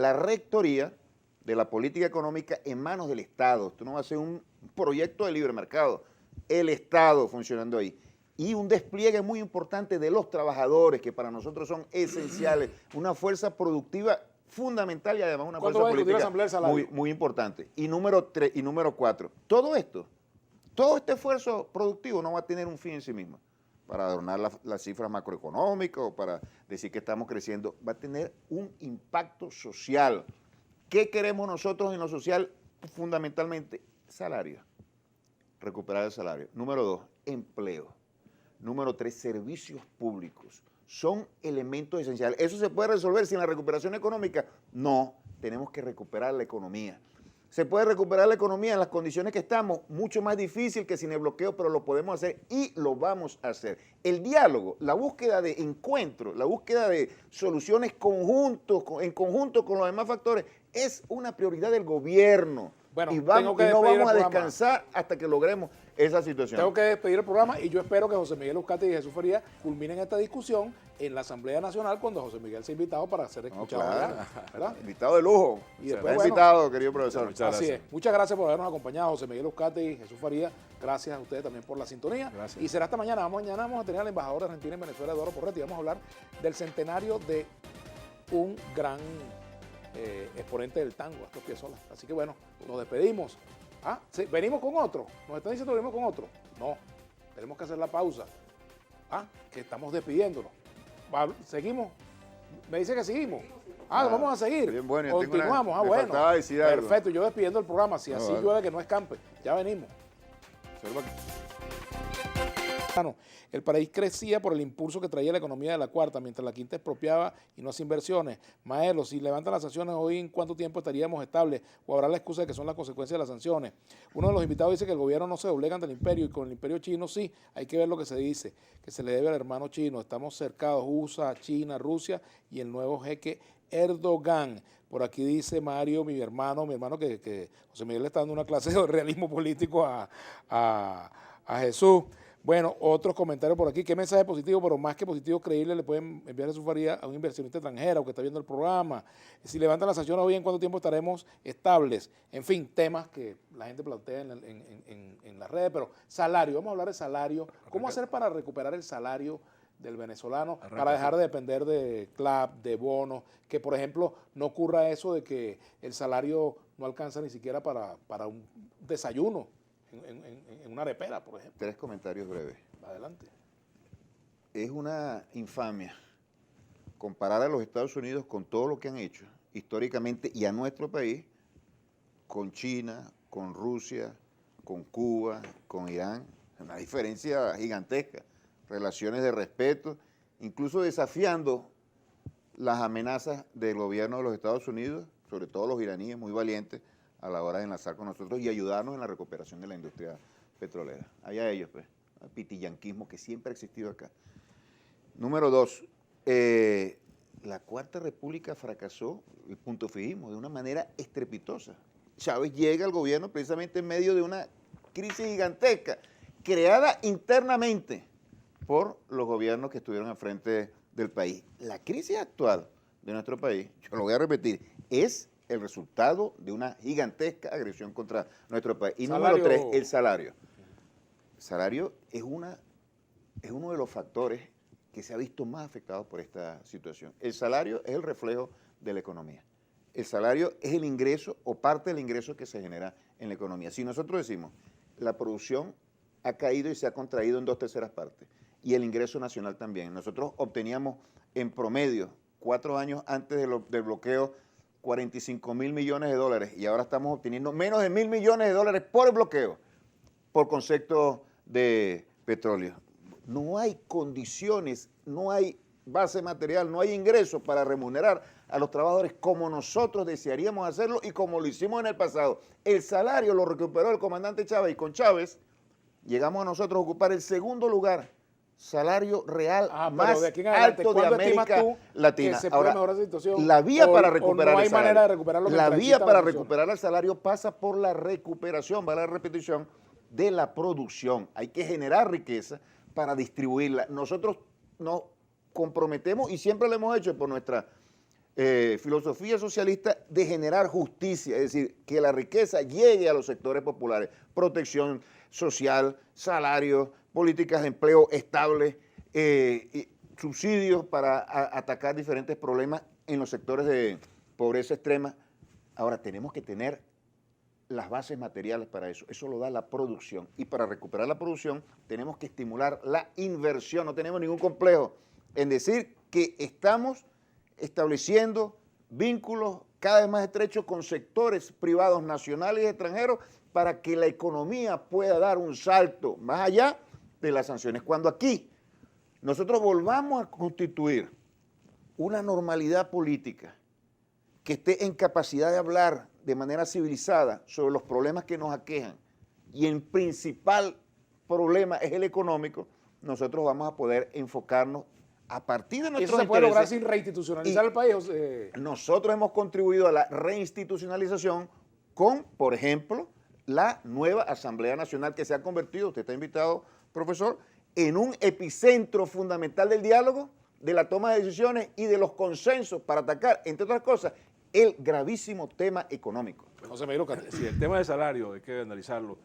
de la política económica en manos del Estado. Esto no va a ser un proyecto de libre mercado, el Estado funcionando ahí. Y un despliegue muy importante de los trabajadores, que para nosotros son esenciales, una fuerza productiva fundamental y además una fuerza política muy importante. Y número 4, todo este esfuerzo productivo no va a tener un fin en sí mismo, para adornar las cifras macroeconómicas o para decir que estamos creciendo, va a tener un impacto social. ¿Qué queremos nosotros en lo social? Fundamentalmente, salario, recuperar el salario. Número 2, empleo. Número 3, servicios públicos. Son elementos esenciales. ¿Eso se puede resolver sin la recuperación económica? No, tenemos que recuperar la economía. ¿Se puede recuperar la economía en las condiciones que estamos? Mucho más difícil que sin el bloqueo, pero lo podemos hacer y lo vamos a hacer. El diálogo, la búsqueda de encuentro, la búsqueda de soluciones en conjunto con los demás factores, es una prioridad del gobierno. Bueno, y no vamos a descansar hasta que logremos esa situación. Tengo que despedir el programa y yo espero que José Miguel Uzcategui y Jesús Farías culminen esta discusión en la Asamblea Nacional cuando José Miguel sea invitado para ser escuchado. Claro. Allá, ¿verdad? Invitado de lujo. Y después, bueno, invitado, querido profesor. Así es. Muchas gracias por habernos acompañado, José Miguel Uzcategui y Jesús Farías. Gracias a ustedes también por la sintonía. Gracias. Y será hasta mañana. Mañana vamos a tener al embajador de Argentina en Venezuela, Eduardo Porretti, y vamos a hablar del centenario de un gran exponente del tango, Astor Piazzolla. Así que bueno, nos despedimos. Ah, sí, venimos con otro. Nos están diciendo que venimos con otro. No, tenemos que hacer la pausa. Ah, que estamos despidiéndonos. ¿Seguimos? Me dice que seguimos. Ah, vamos a seguir. Bien, bueno, continuamos. Bueno. Perfecto, yo despidiendo el programa. Si así llueve, que no escampe. Ya venimos. El país crecía por el impulso que traía la economía de la cuarta, mientras la quinta expropiaba y no hace inversiones. Maelo, si levantan las sanciones hoy, ¿en cuánto tiempo estaríamos estables? ¿O habrá la excusa de que son las consecuencias de las sanciones? Uno de los invitados dice que el gobierno no se doblega ante el imperio, y con el imperio chino sí, hay que ver lo que se dice, que se le debe al hermano chino. Estamos cercados, USA, China, Rusia y el nuevo jeque Erdogan. Por aquí dice Mario, mi hermano que José Miguel le está dando una clase de realismo político a Jesús. Bueno, otros comentarios por aquí. ¿Qué mensaje positivo, pero más que positivo, creíble, le pueden enviar a Jesús Farías a un inversionista extranjero que está viendo el programa? Si levantan las sanciones hoy, ¿en cuánto tiempo estaremos estables? En fin, temas que la gente plantea en las redes, pero salario, vamos a hablar de salario. ¿Cómo hacer para recuperar el salario del venezolano, para dejar de depender de CLAP, de bonos, que por ejemplo no ocurra eso de que el salario no alcanza ni siquiera para un desayuno? En una arepera, por ejemplo. 3 comentarios breves. Adelante. Es una infamia comparar a los Estados Unidos con todo lo que han hecho históricamente y a nuestro país, con China, con Rusia, con Cuba, con Irán, una diferencia gigantesca, relaciones de respeto, incluso desafiando las amenazas del gobierno de los Estados Unidos, sobre todo los iraníes, muy valientes a la hora de enlazar con nosotros y ayudarnos en la recuperación de la industria petrolera. Allá ellos, pues, el pitillanquismo que siempre ha existido acá. Número 2, la Cuarta República fracasó, el punto fijismo, de una manera estrepitosa. Chávez llega al gobierno precisamente en medio de una crisis gigantesca, creada internamente por los gobiernos que estuvieron al frente del país. La crisis actual de nuestro país, yo lo voy a repetir, es el resultado de una gigantesca agresión contra nuestro país. Y número 3, el salario. El salario es uno de los factores que se ha visto más afectado por esta situación. El salario es el reflejo de la economía. El salario es el ingreso o parte del ingreso que se genera en la economía. Si nosotros decimos, la producción ha caído y se ha contraído en 2/3 partes, y el ingreso nacional también. Nosotros obteníamos en promedio, 4 años antes del bloqueo, 45.000 millones de dólares, y ahora estamos obteniendo menos de 1.000 millones de dólares por el bloqueo, por concepto de petróleo. No hay condiciones, no hay base material, no hay ingresos para remunerar a los trabajadores como nosotros desearíamos hacerlo y como lo hicimos en el pasado. El salario lo recuperó el comandante Chávez y con Chávez llegamos a nosotros a ocupar el segundo lugar, salario real más alto de América Latina. Ahora, la vía para recuperar el salario, la vía para recuperar el salario pasa por la recuperación, va la repetición de la producción. Hay que generar riqueza para distribuirla. Nosotros nos comprometemos y siempre lo hemos hecho por nuestra filosofía socialista de generar justicia, es decir, que la riqueza llegue a los sectores populares, protección social, salarios, políticas de empleo estables, subsidios para atacar diferentes problemas en los sectores de pobreza extrema. Ahora, tenemos que tener las bases materiales para eso lo da la producción, y para recuperar la producción tenemos que estimular la inversión, no tenemos ningún complejo en decir que estamos estableciendo vínculos cada vez más estrechos con sectores privados nacionales y extranjeros para que la economía pueda dar un salto más allá de las sanciones. Cuando aquí nosotros volvamos a constituir una normalidad política que esté en capacidad de hablar de manera civilizada sobre los problemas que nos aquejan, y el principal problema es el económico, nosotros vamos a poder enfocarnos a partir de nuestros intereses. ¿Eso se puede lograr sin reinstitucionalizar el país? Nosotros hemos contribuido a la reinstitucionalización con, por ejemplo, la nueva Asamblea Nacional, que se ha convertido, usted está invitado, profesor, en un epicentro fundamental del diálogo, de la toma de decisiones y de los consensos para atacar, entre otras cosas, el gravísimo tema económico. José Miguel Ocate. Sí, el tema del salario hay que analizarlo.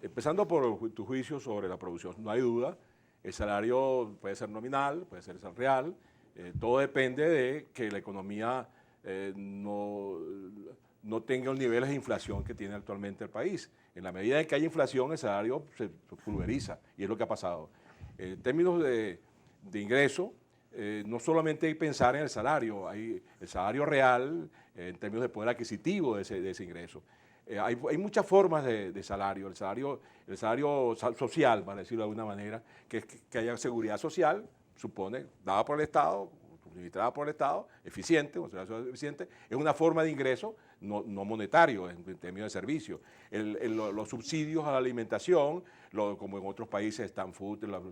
Empezando por tu juicio sobre la producción, no hay duda, el salario puede ser nominal, puede ser real, todo depende de que la economía no tenga los niveles de inflación que tiene actualmente el país. En la medida en que hay inflación, el salario se pulveriza, y es lo que ha pasado. En términos de ingreso, no solamente hay que pensar en el salario, hay el salario real en términos de poder adquisitivo de ese ingreso. Hay muchas formas de salario. El salario social, para decirlo de alguna manera, que haya seguridad social, supone, dada por el Estado, administrada por el Estado, eficiente, es una forma de ingreso no monetario en términos de servicio. Los subsidios a la alimentación, como en otros países, están food, las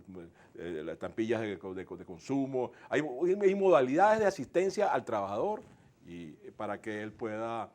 estampillas de consumo, hay modalidades de asistencia al trabajador y para que él pueda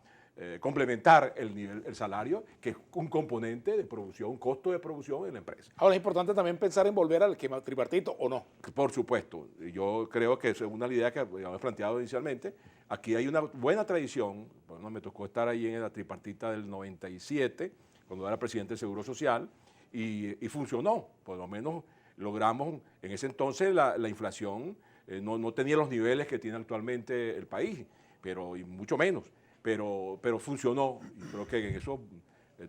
complementar el salario, que es un componente de producción, un costo de producción en la empresa. Ahora es importante también pensar en volver al esquema tripartito, ¿o no? Por supuesto, yo creo que eso es una idea que habíamos planteado inicialmente. Aquí hay una buena tradición, bueno, me tocó estar ahí en la tripartita del 97, cuando era presidente del Seguro Social, y funcionó, por lo menos logramos, en ese entonces la inflación no tenía los niveles que tiene actualmente el país, y mucho menos. Pero funcionó, y creo que en eso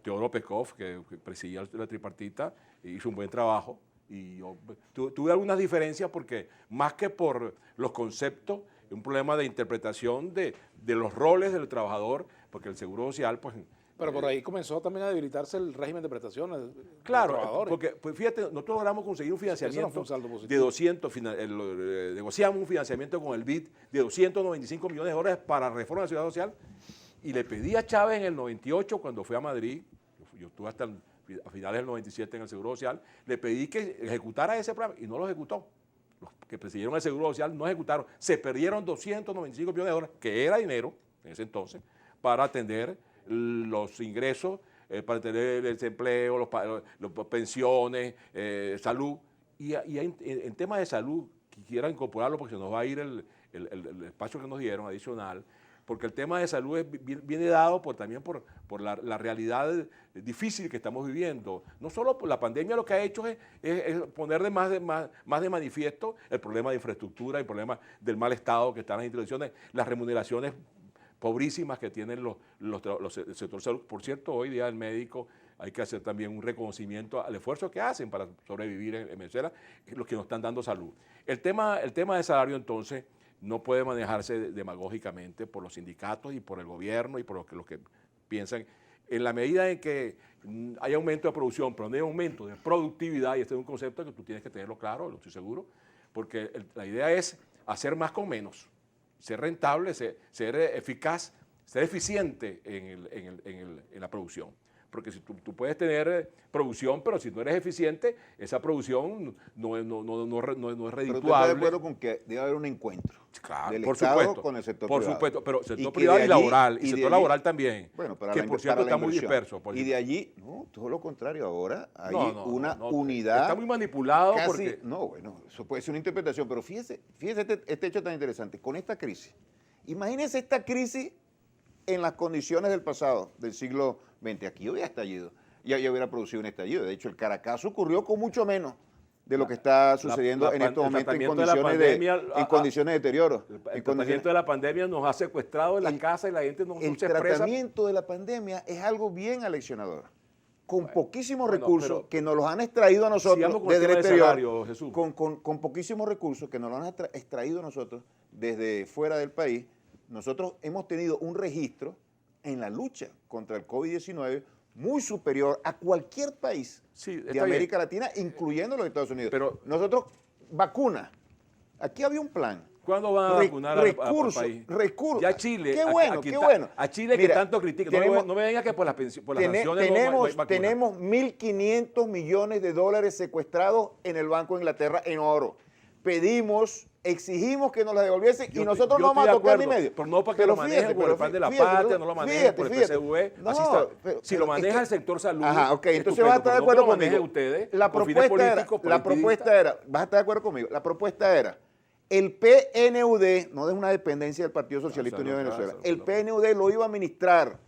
Teodoro Peskov, que presidía la tripartita, hizo un buen trabajo, y yo tuve algunas diferencias porque más que por los conceptos, un problema de interpretación de los roles del trabajador, porque el Seguro Social, pues... Pero por ahí comenzó también a debilitarse el régimen de prestaciones de los Claro, trabajadores. porque pues fíjate, nosotros logramos conseguir un Eso no financiamiento fue un saldo positivo. de 200, negociamos un financiamiento con el BID de 295 millones de dólares para reforma de la Seguridad Social, y le pedí a Chávez en el 98, cuando fui a Madrid, yo estuve hasta a finales del 97 en el Seguro Social, le pedí que ejecutara ese programa y no lo ejecutó. Los que presidieron el Seguro Social no ejecutaron, se perdieron 295 millones de dólares, que era dinero en ese entonces, para atender los ingresos, para atender el desempleo, los pensiones, salud. Y en temas de salud, quisiera incorporarlo porque se nos va a ir el espacio que nos dieron adicional, porque el tema de salud viene dado también por la realidad difícil que estamos viviendo. No solo por la pandemia, lo que ha hecho es poner más de manifiesto el problema de infraestructura, el problema del mal estado que están las instituciones, las remuneraciones pobrísimas que tienen el sector salud. Por cierto, hoy Día del Médico hay que hacer también un reconocimiento al esfuerzo que hacen para sobrevivir en Venezuela, los que nos están dando salud. El tema de salario, entonces, no puede manejarse demagógicamente por los sindicatos y por el gobierno y por los que piensan. En la medida en que hay aumento de producción, pero no hay aumento de productividad, y este es un concepto que tú tienes que tenerlo claro, lo estoy seguro, porque la idea es hacer más con menos, ser rentable, ser eficaz, ser eficiente en la producción. Porque si tú puedes tener producción, pero si no eres eficiente, esa producción no es redituable. Pero tú estás de acuerdo con que debe haber un encuentro Claro, del por Estado supuesto, con el sector por privado. supuesto, pero sector Y que privado de y allí- laboral, y y de sector allí- laboral también, Bueno, que por cierto está muy disperso. Y de allí, no, todo lo contrario, ahora hay No, una no, unidad. está muy manipulado casi, porque... No, bueno, eso puede ser una interpretación, pero fíjese este hecho tan interesante. Con esta crisis, imagínense esta crisis en las condiciones del pasado, del siglo XX. Aquí hubiera estallido, ya hubiera producido un estallido. De hecho, el Caracazo ocurrió con mucho menos de lo que está sucediendo en estos momentos en condiciones de deterioro. El tratamiento de la pandemia nos ha secuestrado en la casa y la gente no se expresa. El tratamiento de la pandemia es algo bien aleccionador. Con poquísimos bueno, recursos pero que nos los han extraído a nosotros con desde el tema de exterior. salario, Jesús. Con poquísimos recursos que nos los han extraído a nosotros desde fuera del país, nosotros hemos tenido un registro en la lucha contra el COVID-19 muy superior a cualquier país de América Latina, incluyendo los Estados Unidos. Pero nosotros, vacuna. Aquí había un plan. ¿Cuándo van a vacunar al país? Recursos. Ya Chile. Qué bueno, qué bueno. A Chile Mira, que tanto critica. No me vengas que por las sanciones no hay vacuna. Tenemos 1.500 millones de dólares secuestrados en el Banco de Inglaterra en oro. Exigimos que nos la devolviesen y nosotros no vamos a tocar ni medio. Pero no para que lo manejen por el plan de la patria, no lo manejen por el PCV. No, así está. pero, si lo maneja el sector salud. Ajá, ok, entonces vas a estar de acuerdo conmigo. Ustedes, la propuesta era, vas a estar de acuerdo conmigo, la propuesta era, el PNUD, no es una dependencia del Partido Socialista Unido de Venezuela, el PNUD lo iba a administrar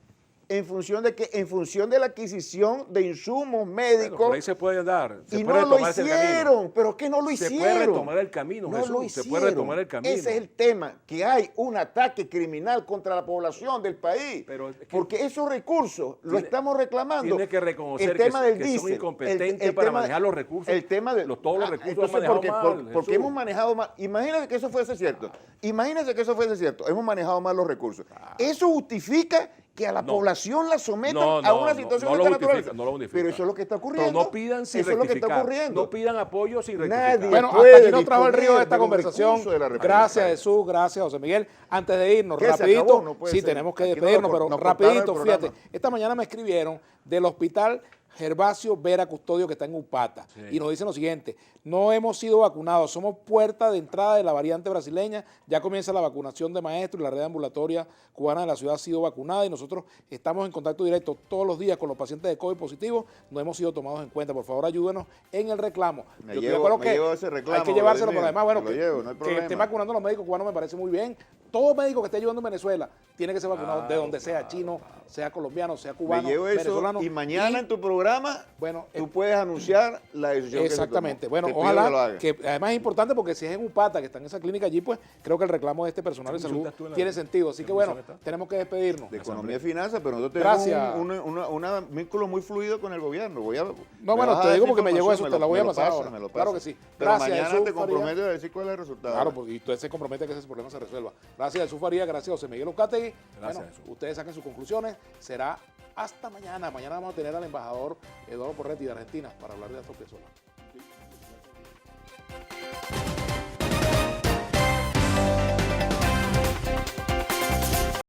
en función de la adquisición de insumos médicos. Bueno, por ahí se puede dar. Y no lo hicieron, pero es que no lo hicieron. Se puede retomar el camino, no Jesús, lo hicieron. Se puede retomar el camino. Ese es el tema, que hay un ataque criminal contra la población del país. Pero porque esos recursos lo estamos reclamando. Tiene que reconocer el tema del que diésel, son incompetentes para manejar los recursos. El tema de todos los recursos entonces, porque hemos manejado mal. Imagínense que eso fuese cierto. Hemos manejado mal los recursos. Eso justifica que a la población la sometan a una situación de esta naturaleza. No lo justifica. Pero eso es lo que está ocurriendo. Pero no pidan sin eso es lo que está rectificar. ocurriendo. No pidan apoyo sin rectificar. Nadie Bueno, puede hasta aquí nos trajo el río de esta disponer conversación. de los recursos de la Gracias, República. Jesús. Gracias, José Miguel. Antes de irnos, ¿Qué, se rapidito, acabó? No puede sí, ser. tenemos que Aquí despedirnos, nos pero cortaron rapidito, el programa. fíjate, esta mañana me escribieron del hospital Gervasio Vera Custodio que está en Upata y nos dicen lo siguiente: no hemos sido vacunados, somos puerta de entrada de la variante brasileña, ya comienza la vacunación de maestros y la red ambulatoria cubana de la ciudad ha sido vacunada y nosotros estamos en contacto directo todos los días con los pacientes de COVID positivos, no hemos sido tomados en cuenta. Por favor, ayúdenos en el reclamo. Me Yo estoy de llevo acuerdo que ese reclamo, hay que llevárselo, pero Vladimir, además, bueno, me lo llevo, no hay que problema. estén vacunando a los médicos cubanos me parece muy bien. Todo médico que esté ayudando en Venezuela tiene que ser vacunado de donde sea, chino, sea colombiano, sea cubano, Me llevo eso venezolano. y mañana en tu programa programa, Bueno, tú puedes anunciar la decisión exactamente. que se tomó. Bueno, Te pido que lo ojalá hagas. que además es importante porque si es en UPATA, que está en esa clínica allí, pues creo que el reclamo de este personal de ¿Qué salud consultas tú en la- tiene sentido. Así qué que bueno, función está? tenemos que despedirnos. De economía y finanzas, pero nosotros tenemos Gracias. un vínculo muy fluido con el gobierno. No, me bueno, vas a te dar digo esa porque me llegó eso, información, te la voy a me lo pasar pasas, ahora. me lo Claro pasas. que sí. Pero Gracias, mañana Jesús te Faría. comprometes a decir cuál es el resultado. Claro, y usted se compromete a que ese problema se resuelva. Gracias, Jesús Faría, gracias, José Miguel Ocategui. Gracias, Bueno, Jesús. ustedes saquen sus conclusiones. Será hasta mañana. Mañana vamos a tener al embajador Eduardo Porretti de Argentina para hablar de Astor Piazzolla.